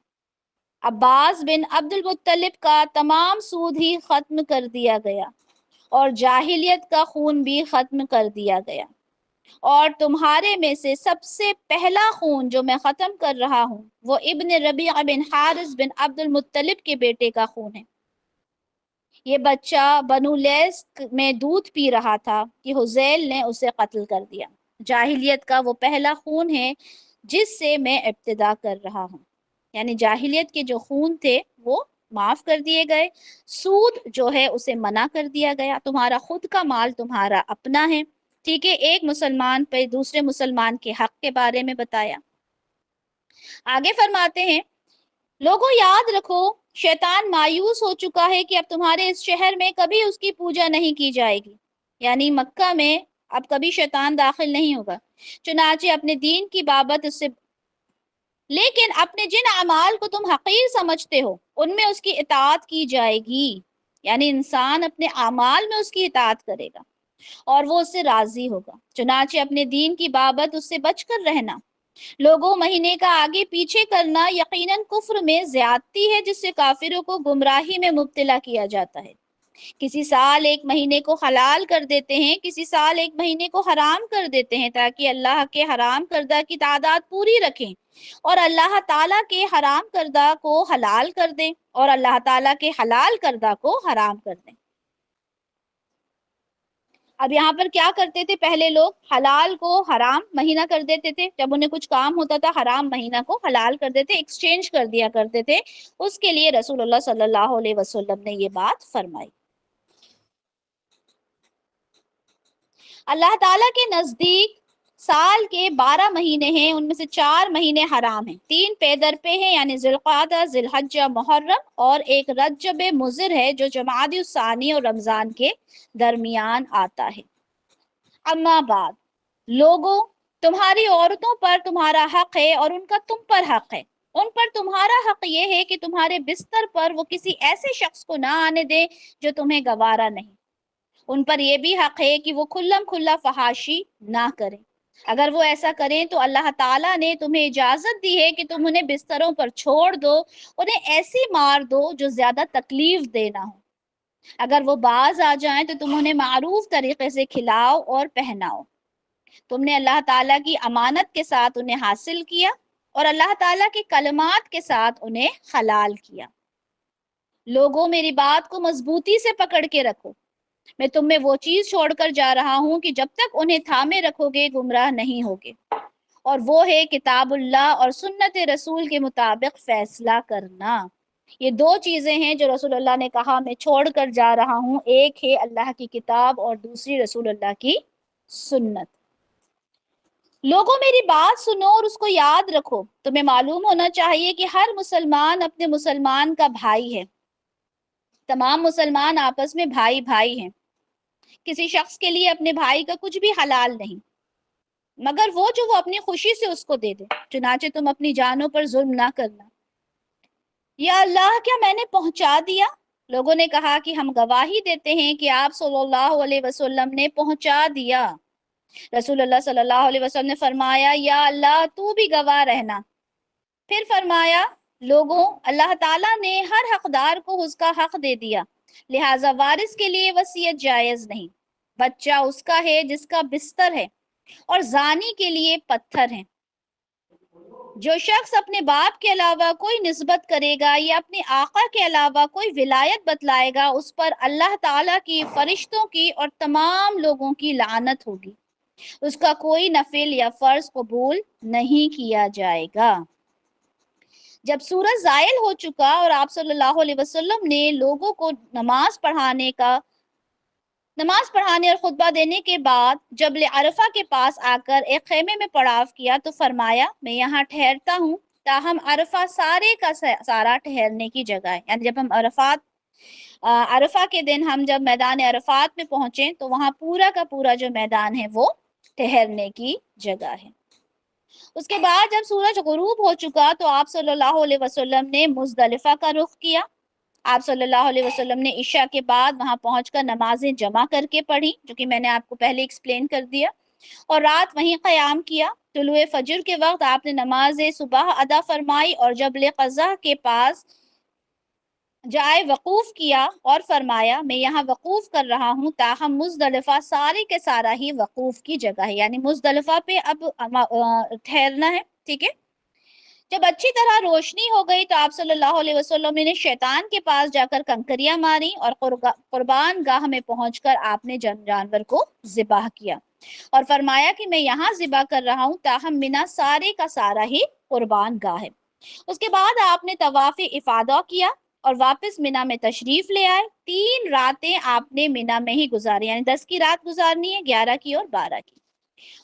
عباس بن عبد المطلب کا تمام سود ہی ختم کر دیا گیا، اور جاہلیت کا خون بھی ختم کر دیا گیا، اور تمہارے میں سے سب سے پہلا خون جو میں ختم کر رہا ہوں وہ ابن ربیع بن حارث بن عبد المطلب کے بیٹے کا خون ہے۔ یہ بچہ بنو لیس میں دودھ پی رہا تھا کہ حذیل نے اسے قتل کر دیا۔ جاہلیت کا وہ پہلا خون ہے جس سے میں ابتدا کر رہا ہوں، یعنی جاہلیت کے جو خون تھے وہ معاف کر دیے گئے، سود جو ہے اسے منع کر دیا گیا، تمہارا خود کا مال تمہارا اپنا ہے، ٹھیک ہے۔ ایک مسلمان پہ دوسرے مسلمان کے حق کے بارے میں بتایا۔ آگے فرماتے ہیں لوگوں یاد رکھو، شیطان مایوس ہو چکا ہے کہ اب تمہارے اس شہر میں کبھی اس کی پوجا نہیں کی جائے گی، یعنی مکہ میں اب کبھی شیطان داخل نہیں ہوگا۔ چنانچہ اپنے دین کی بابت اس سے، لیکن اپنے جن اعمال کو تم حقیر سمجھتے ہو ان میں اس کی اطاعت کی جائے گی، یعنی انسان اپنے اعمال میں اس کی اطاعت کرے گا اور وہ اس سے راضی ہوگا۔ چنانچہ اپنے دین کی بابت اس سے بچ کر رہنا۔ لوگوں، مہینے کا آگے پیچھے کرنا یقیناً کفر میں زیادتی ہے جس سے کافروں کو گمراہی میں مبتلا کیا جاتا ہے۔ کسی سال ایک مہینے کو حلال کر دیتے ہیں، کسی سال ایک مہینے کو حرام کر دیتے ہیں تاکہ اللہ کے حرام کردہ کی تعداد پوری رکھیں اور اللہ تعالیٰ کے حرام کردہ کو حلال کر دیں اور اللہ تعالیٰ کے حلال کردہ کو حرام کر دیں۔ اب یہاں پر کیا کرتے تھے پہلے لوگ؟ حلال کو حرام مہینہ کر دیتے تھے، جب انہیں کچھ کام ہوتا تھا حرام مہینہ کو حلال کر دیتے، ایکسچینج کر دیا کرتے تھے۔ اس کے لیے رسول اللہ صلی اللہ علیہ وسلم نے یہ بات فرمائی۔ اللہ تعالیٰ کے نزدیک سال کے 12 مہینے ہیں، ان میں سے 4 مہینے حرام ہیں، 3 پے در پہ ہیں یعنی ذوالقعدہ، ذی الحجہ، محرم، اور ایک رجب مضر ہے جو جمادی الثانی اور رمضان کے درمیان آتا ہے۔ اما بعد، لوگوں، تمہاری عورتوں پر تمہارا حق ہے اور ان کا تم پر حق ہے۔ ان پر تمہارا حق یہ ہے کہ تمہارے بستر پر وہ کسی ایسے شخص کو نہ آنے دیں جو تمہیں گوارا نہیں۔ ان پر یہ بھی حق ہے کہ وہ کھلم کھلا فحاشی نہ کریں۔ اگر وہ ایسا کریں تو اللہ تعالیٰ نے تمہیں اجازت دی ہے کہ تم انہیں بستروں پر چھوڑ دو، انہیں ایسی مار دو جو زیادہ تکلیف دینا ہو۔ اگر وہ باز آ جائیں تو تم انہیں معروف طریقے سے کھلاؤ اور پہناؤ۔ تم نے اللہ تعالیٰ کی امانت کے ساتھ انہیں حاصل کیا اور اللہ تعالیٰ کے کلمات کے ساتھ انہیں حلال کیا۔ لوگوں، میری بات کو مضبوطی سے پکڑ کے رکھو۔ میں تم میں وہ چیز چھوڑ کر جا رہا ہوں کہ جب تک انہیں تھامے رکھو گے گمراہ نہیں ہوگے، اور وہ ہے کتاب اللہ اور سنت رسول کے مطابق فیصلہ کرنا۔ یہ 2 چیزیں ہیں جو رسول اللہ نے کہا میں چھوڑ کر جا رہا ہوں، ایک ہے اللہ کی کتاب اور دوسری رسول اللہ کی سنت۔ لوگوں، میری بات سنو اور اس کو یاد رکھو۔ تمہیں معلوم ہونا چاہیے کہ ہر مسلمان اپنے مسلمان کا بھائی ہے، تمام مسلمان آپس میں بھائی بھائی ہیں۔ کسی شخص کے لیے اپنے بھائی کا کچھ بھی حلال نہیں مگر وہ اپنی خوشی سے اس کو دے دے۔ چنانچہ تم اپنی جانوں پر ظلم نہ کرنا۔ یا اللہ، کیا میں نے پہنچا دیا؟ لوگوں نے کہا کہ ہم گواہی دیتے ہیں کہ آپ صلی اللہ علیہ وسلم نے پہنچا دیا۔ رسول اللہ صلی اللہ علیہ وسلم نے فرمایا، یا اللہ تو بھی گواہ رہنا۔ پھر فرمایا، لوگوں، اللہ تعالیٰ نے ہر حقدار کو اس کا حق دے دیا، لہٰذا وارث کے لیے وصیت جائز نہیں۔ بچہ اس کا ہے جس کا بستر ہے، اور زانی کے لیے پتھر ہیں۔ جو شخص اپنے باپ کے علاوہ کوئی نسبت کرے گا یا اپنے آقا کے علاوہ کوئی ولایت بتلائے گا، اس پر اللہ تعالیٰ کی، فرشتوں کی اور تمام لوگوں کی لعنت ہوگی۔ اس کا کوئی نفل یا فرض قبول نہیں کیا جائے گا۔ جب سورج زائل ہو چکا اور آپ صلی اللہ علیہ وسلم نے لوگوں کو نماز پڑھانے اور خطبہ دینے کے بعد جبل عرفہ کے پاس آ کر ایک خیمے میں پڑاؤ کیا تو فرمایا، میں یہاں ٹھہرتا ہوں تاہم عرفہ سارے کا سارا ٹھہرنے کی جگہ ہے۔ یعنی جب ہم عرفہ کے دن ہم جب میدان عرفات میں پہنچیں تو وہاں پورا کا پورا جو میدان ہے وہ ٹھہرنے کی جگہ ہے۔ اس کے بعد جب سورج غروب ہو چکا تو آپ صلی اللہ علیہ وسلم نے مزدلفہ کا رخ کیا۔ آپ صلی اللہ علیہ وسلم نے عشاء کے بعد وہاں پہنچ کر نمازیں جمع کر کے پڑھی، جو کہ میں نے آپ کو پہلے ایکسپلین کر دیا، اور رات وہیں قیام کیا۔ طلوع فجر کے وقت آپ نے نماز صبح ادا فرمائی اور جبل قضا کے پاس جائے وقوف کیا اور فرمایا، میں یہاں وقوف کر رہا ہوں تاہم مزدلفہ سارے کے سارا ہی وقوف کی جگہ ہے، یعنی مزدلفہ پہ اب ٹھہرنا ہے، ٹھیک ہے۔ جب اچھی طرح روشنی ہو گئی تو آپ صلی اللہ علیہ وسلم نے شیطان کے پاس جا کر کنکریاں ماری اور قربان گاہ میں پہنچ کر آپ نے جانور کو ذبح کیا اور فرمایا کہ میں یہاں ذبح کر رہا ہوں تاہم منا سارے کا سارا ہی قربان گاہ ہے۔ اس کے بعد آپ نے طواف افاضہ کیا اور واپس منا میں تشریف لے آئے۔ 3 راتیں آپ نے منا میں ہی گزاری، یعنی 10 کی رات گزارنی ہے، 11 کی اور 12 کی،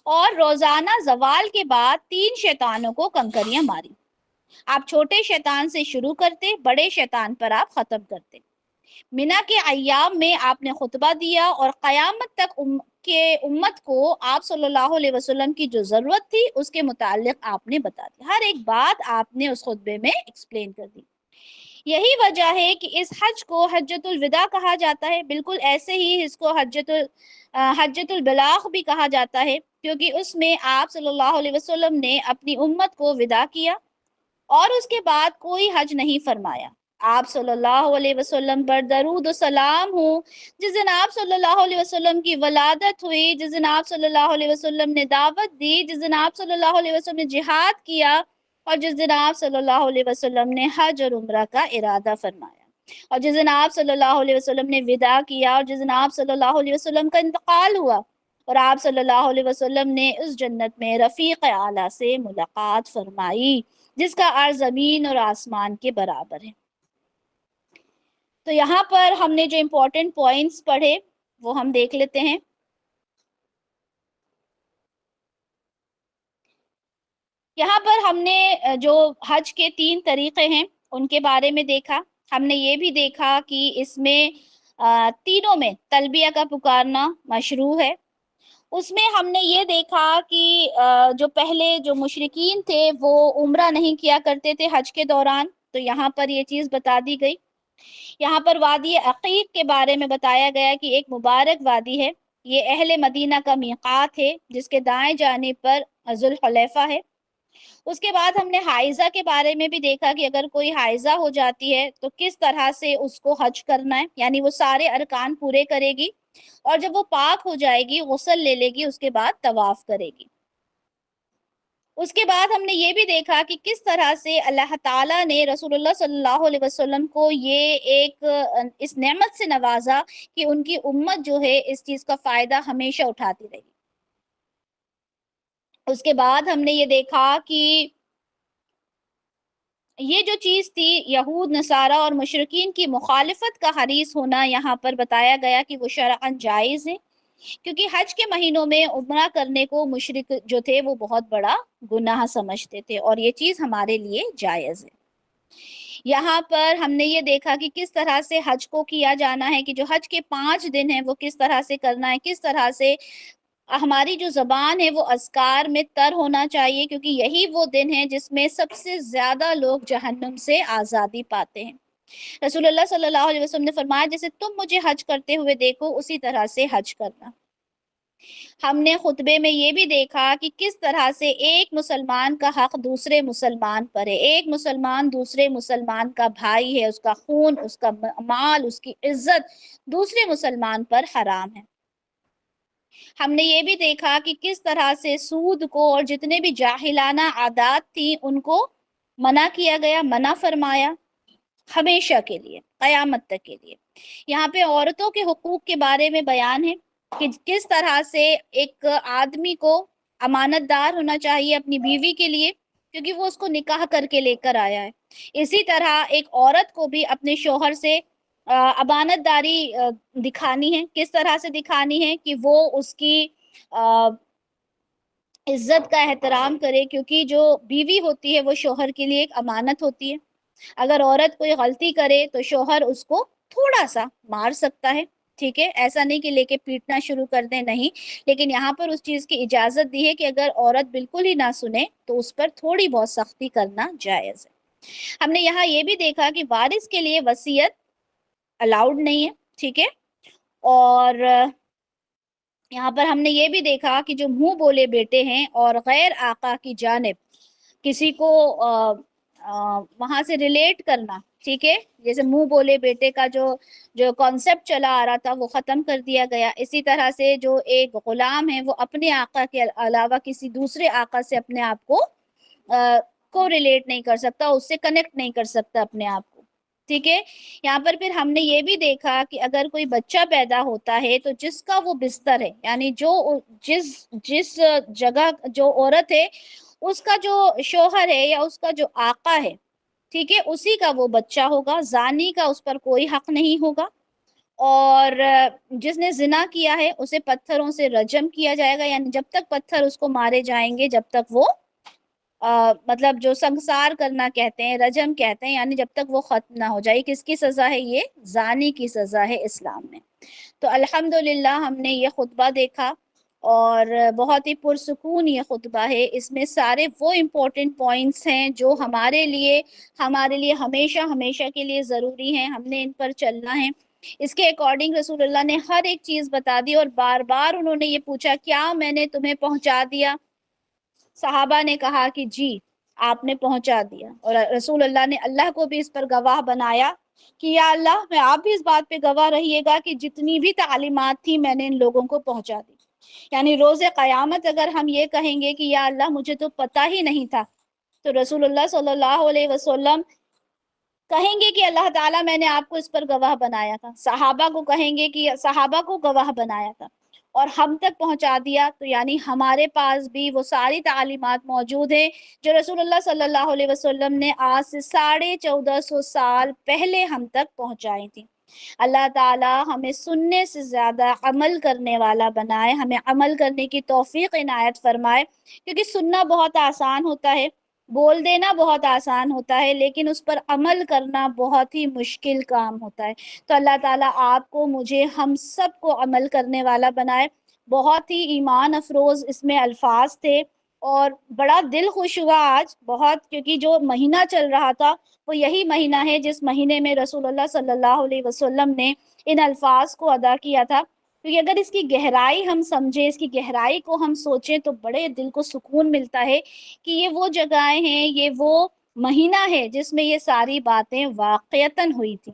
اور روزانہ زوال کے بعد 3 شیطانوں کو کنکریاں ماری۔ آپ چھوٹے شیطان سے شروع کرتے، بڑے شیطان پر آپ ختم کرتے۔ مینا کے ایام میں آپ نے خطبہ دیا اور قیامت تک کے امت کو آپ صلی اللہ علیہ وسلم کی جو ضرورت تھی اس کے متعلق آپ نے بتا دی، ہر ایک بات آپ نے اس خطبے میں ایکسپلین کر دی۔ یہی وجہ ہے کہ اس حج کو حجۃ الوداع کہا جاتا ہے، بالکل ایسے ہی اس کو حجۃ البلاغ بھی کہا جاتا ہے، کیونکہ اس میں آپ صلی اللہ علیہ وسلم نے اپنی امت کو وداع کیا اور اس کے بعد کوئی حج نہیں فرمایا۔ آپ صلی اللہ علیہ وسلم پر درود و سلام ہو۔ جس دن آپ صلی اللہ علیہ وسلم کی ولادت ہوئی، جس دن آپ صلی اللہ علیہ وسلم نے دعوت دی، جس دن آپ صلی اللہ علیہ وسلم نے جہاد کیا، اور جس دن آپ صلی اللہ علیہ وسلم نے حج اور عمرہ کا ارادہ فرمایا، اور جس دن آپ صلی اللہ علیہ وسلم نے وداع کیا، اور جس دن آپ صلی اللہ علیہ وسلم کا انتقال ہوا، اور آپ صلی اللہ علیہ وسلم نے اس جنت میں رفیق اعلیٰ سے ملاقات فرمائی جس کا عرض زمین اور آسمان کے برابر ہے۔ تو یہاں پر ہم نے جو امپورٹنٹ پوائنٹس پڑھے وہ ہم دیکھ لیتے ہیں۔ یہاں پر ہم نے جو حج کے 3 طریقے ہیں ان کے بارے میں دیکھا۔ ہم نے یہ بھی دیکھا کہ اس میں تینوں میں تلبیہ کا پکارنا مشروع ہے۔ اس میں ہم نے یہ دیکھا کہ جو پہلے جو مشرکین تھے وہ عمرہ نہیں کیا کرتے تھے حج کے دوران، تو یہاں پر یہ چیز بتا دی گئی۔ یہاں پر وادی عقیق کے بارے میں بتایا گیا کہ ایک مبارک وادی ہے، یہ اہل مدینہ کا میقات ہے جس کے دائیں جانب پر ذوالحلیفہ ہے۔ اس کے بعد ہم نے حائضہ کے بارے میں بھی دیکھا کہ اگر کوئی حائضہ ہو جاتی ہے تو کس طرح سے اس کو حج کرنا ہے، یعنی وہ سارے ارکان پورے کرے گی، اور جب وہ پاک ہو جائے گی غسل لے لے گی، اس کے بعد طواف کرے گی۔ اس کے بعد ہم نے یہ بھی دیکھا کہ کس طرح سے اللہ تعالیٰ نے رسول اللہ صلی اللہ علیہ وسلم کو یہ اس نعمت سے نوازا کہ ان کی امت جو ہے اس چیز کا فائدہ ہمیشہ اٹھاتی رہی۔ اس کے بعد ہم نے یہ دیکھا کہ یہ جو چیز تھی یہود نصارہ اور مشرکین کی مخالفت کا حریص ہونا، یہاں پر بتایا گیا کہ وہ شرعاً جائز ہے، کیونکہ حج کے مہینوں میں عمرہ کرنے کو مشرک جو تھے وہ بہت بڑا گناہ سمجھتے تھے، اور یہ چیز ہمارے لیے جائز ہے۔ یہاں پر ہم نے یہ دیکھا کہ کس طرح سے حج کو کیا جانا ہے، کہ جو حج کے 5 دن ہیں وہ کس طرح سے کرنا ہے، کس طرح سے ہماری جو زبان ہے وہ اذکار میں تر ہونا چاہیے، کیونکہ یہی وہ دن ہے جس میں سب سے زیادہ لوگ جہنم سے آزادی پاتے ہیں۔ رسول اللہ صلی اللہ علیہ وسلم نے فرمایا جیسے تم مجھے حج کرتے ہوئے دیکھو اسی طرح سے حج کرنا۔ ہم نے خطبے میں یہ بھی دیکھا کہ کس طرح سے ایک مسلمان کا حق دوسرے مسلمان پر ہے، ایک مسلمان دوسرے مسلمان کا بھائی ہے، اس کا خون، اس کا مال، اس کی عزت دوسرے مسلمان پر حرام ہے۔ ہم نے یہ بھی دیکھا کہ کس طرح سے سود کو اور جتنے بھی جاہلانہ عادات تھیں ان کو منع کیا گیا، منع فرمایا ہمیشہ کے لیے، قیامت تک کے لیے۔ یہاں پہ عورتوں کے حقوق کے بارے میں بیان ہے کہ کس طرح سے ایک آدمی کو امانت دار ہونا چاہیے اپنی بیوی کے لیے، کیونکہ وہ اس کو نکاح کر کے لے کر آیا ہے۔ اسی طرح ایک عورت کو بھی اپنے شوہر سے امانت داری دکھانی ہے، کس طرح سے دکھانی ہے کہ وہ اس کی عزت کا احترام کرے، کیونکہ جو بیوی ہوتی ہے وہ شوہر کے لیے ایک امانت ہوتی ہے۔ اگر عورت کوئی غلطی کرے تو شوہر اس کو تھوڑا سا مار سکتا ہے، ٹھیک ہے، ایسا نہیں کہ لے کے پیٹنا شروع کر دیں، نہیں، لیکن یہاں پر اس چیز کی اجازت دی ہے کہ اگر عورت بالکل ہی نہ سنے تو اس پر تھوڑی بہت سختی کرنا جائز ہے۔ ہم نے یہاں یہ بھی دیکھا کہ وارث کے لیے وصیت الاؤڈ نہیں ہے، ٹھیک ہے، اور یہاں پر ہم نے یہ بھی دیکھا کہ جو منہ بولے بیٹے ہیں اور غیر آقا کی جانب کسی کو وہاں سے ریلیٹ کرنا، ٹھیک ہے، جیسے منہ بولے بیٹے کا جو کانسیپٹ چلا آ رہا تھا وہ ختم کر دیا گیا۔ اسی طرح سے جو ایک غلام ہے وہ اپنے آقا کے علاوہ کسی دوسرے آقا سے اپنے آپ کو ریلیٹ نہیں کر سکتا، اس سے کنیکٹ نہیں کر سکتا اپنے آپ کو، ٹھیک ہے۔ یہاں پر پھر ہم نے یہ بھی دیکھا کہ اگر کوئی بچہ پیدا ہوتا ہے تو جس کا وہ بستر ہے، یعنی جس جگہ جو عورت ہے اس کا جو شوہر ہے یا اس کا جو آقا ہے، ٹھیک ہے، اسی کا وہ بچہ ہوگا، زانی کا اس پر کوئی حق نہیں ہوگا، اور جس نے زنا کیا ہے اسے پتھروں سے رجم کیا جائے گا، یعنی جب تک پتھر اس کو مارے جائیں گے جب تک وہ مطلب جو سنگسار کرنا کہتے ہیں، رجم کہتے ہیں، یعنی جب تک وہ ختم نہ ہو جائے. کس کی سزا ہے یہ؟ زانی کی سزا ہے اسلام میں. تو الحمدللہ ہم نے یہ خطبہ دیکھا اور بہت ہی پرسکون یہ خطبہ ہے. اس میں سارے وہ امپورٹنٹ پوائنٹس ہیں جو ہمارے لیے ہمیشہ ہمیشہ کے لیے ضروری ہیں. ہم نے ان پر چلنا ہے. اس کے اکارڈنگ رسول اللہ نے ہر ایک چیز بتا دی اور بار بار انہوں نے یہ پوچھا کیا میں نے تمہیں پہنچا دیا؟ صحابہ نے کہا کہ جی آپ نے پہنچا دیا. اور رسول اللہ نے اللہ کو بھی اس پر گواہ بنایا کہ یا اللہ میں آپ بھی اس بات پہ گواہ رہیے گا کہ جتنی بھی تعلیمات تھی میں نے ان لوگوں کو پہنچا دی. یعنی روز قیامت اگر ہم یہ کہیں گے کہ یا اللہ مجھے تو پتہ ہی نہیں تھا، تو رسول اللہ صلی اللہ علیہ وسلم کہیں گے کہ اللہ تعالیٰ میں نے آپ کو اس پر گواہ بنایا تھا. صحابہ کو کہیں گے کہ صحابہ کو گواہ بنایا تھا اور ہم تک پہنچا دیا. تو یعنی ہمارے پاس بھی وہ ساری تعلیمات موجود ہیں جو رسول اللہ صلی اللہ علیہ وسلم نے آج سے 1450 سال پہلے ہم تک پہنچائی تھی. اللہ تعالی ہمیں سننے سے زیادہ عمل کرنے والا بنائے، ہمیں عمل کرنے کی توفیق عنایت فرمائے. کیونکہ سننا بہت آسان ہوتا ہے، بول دینا بہت آسان ہوتا ہے، لیکن اس پر عمل کرنا بہت ہی مشکل کام ہوتا ہے. تو اللہ تعالیٰ آپ کو، مجھے، ہم سب کو عمل کرنے والا بنائے. بہت ہی ایمان افروز اس میں الفاظ تھے اور بڑا دل خوش ہوا آج بہت، کیونکہ جو مہینہ چل رہا تھا وہ یہی مہینہ ہے جس مہینے میں رسول اللہ صلی اللہ علیہ وسلم نے ان الفاظ کو ادا کیا تھا. کیونکہ اگر اس کی گہرائی ہم سمجھیں، اس کی گہرائی کو ہم سوچیں تو بڑے دل کو سکون ملتا ہے کہ یہ وہ جگہیں ہیں، یہ وہ مہینہ ہے جس میں یہ ساری باتیں واقعتاً ہوئی تھی.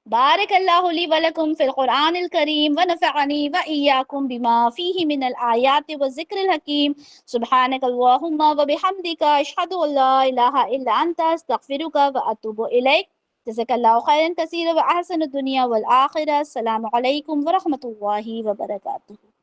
بارک اللہ لی ولکم فی القرآن الکریم ونفعنی وإیاکم بما فیہ من الآیات والذکر الحکیم. سبحانک اللہم وبحمدک اشہد ان لا الہ الا انت استغفرک واتوب الیک. جزاک اللہ خیرا کثیرا واحسن الدنیا والآخرہ. السلام علیکم ورحمۃ اللہ وبرکاتہ.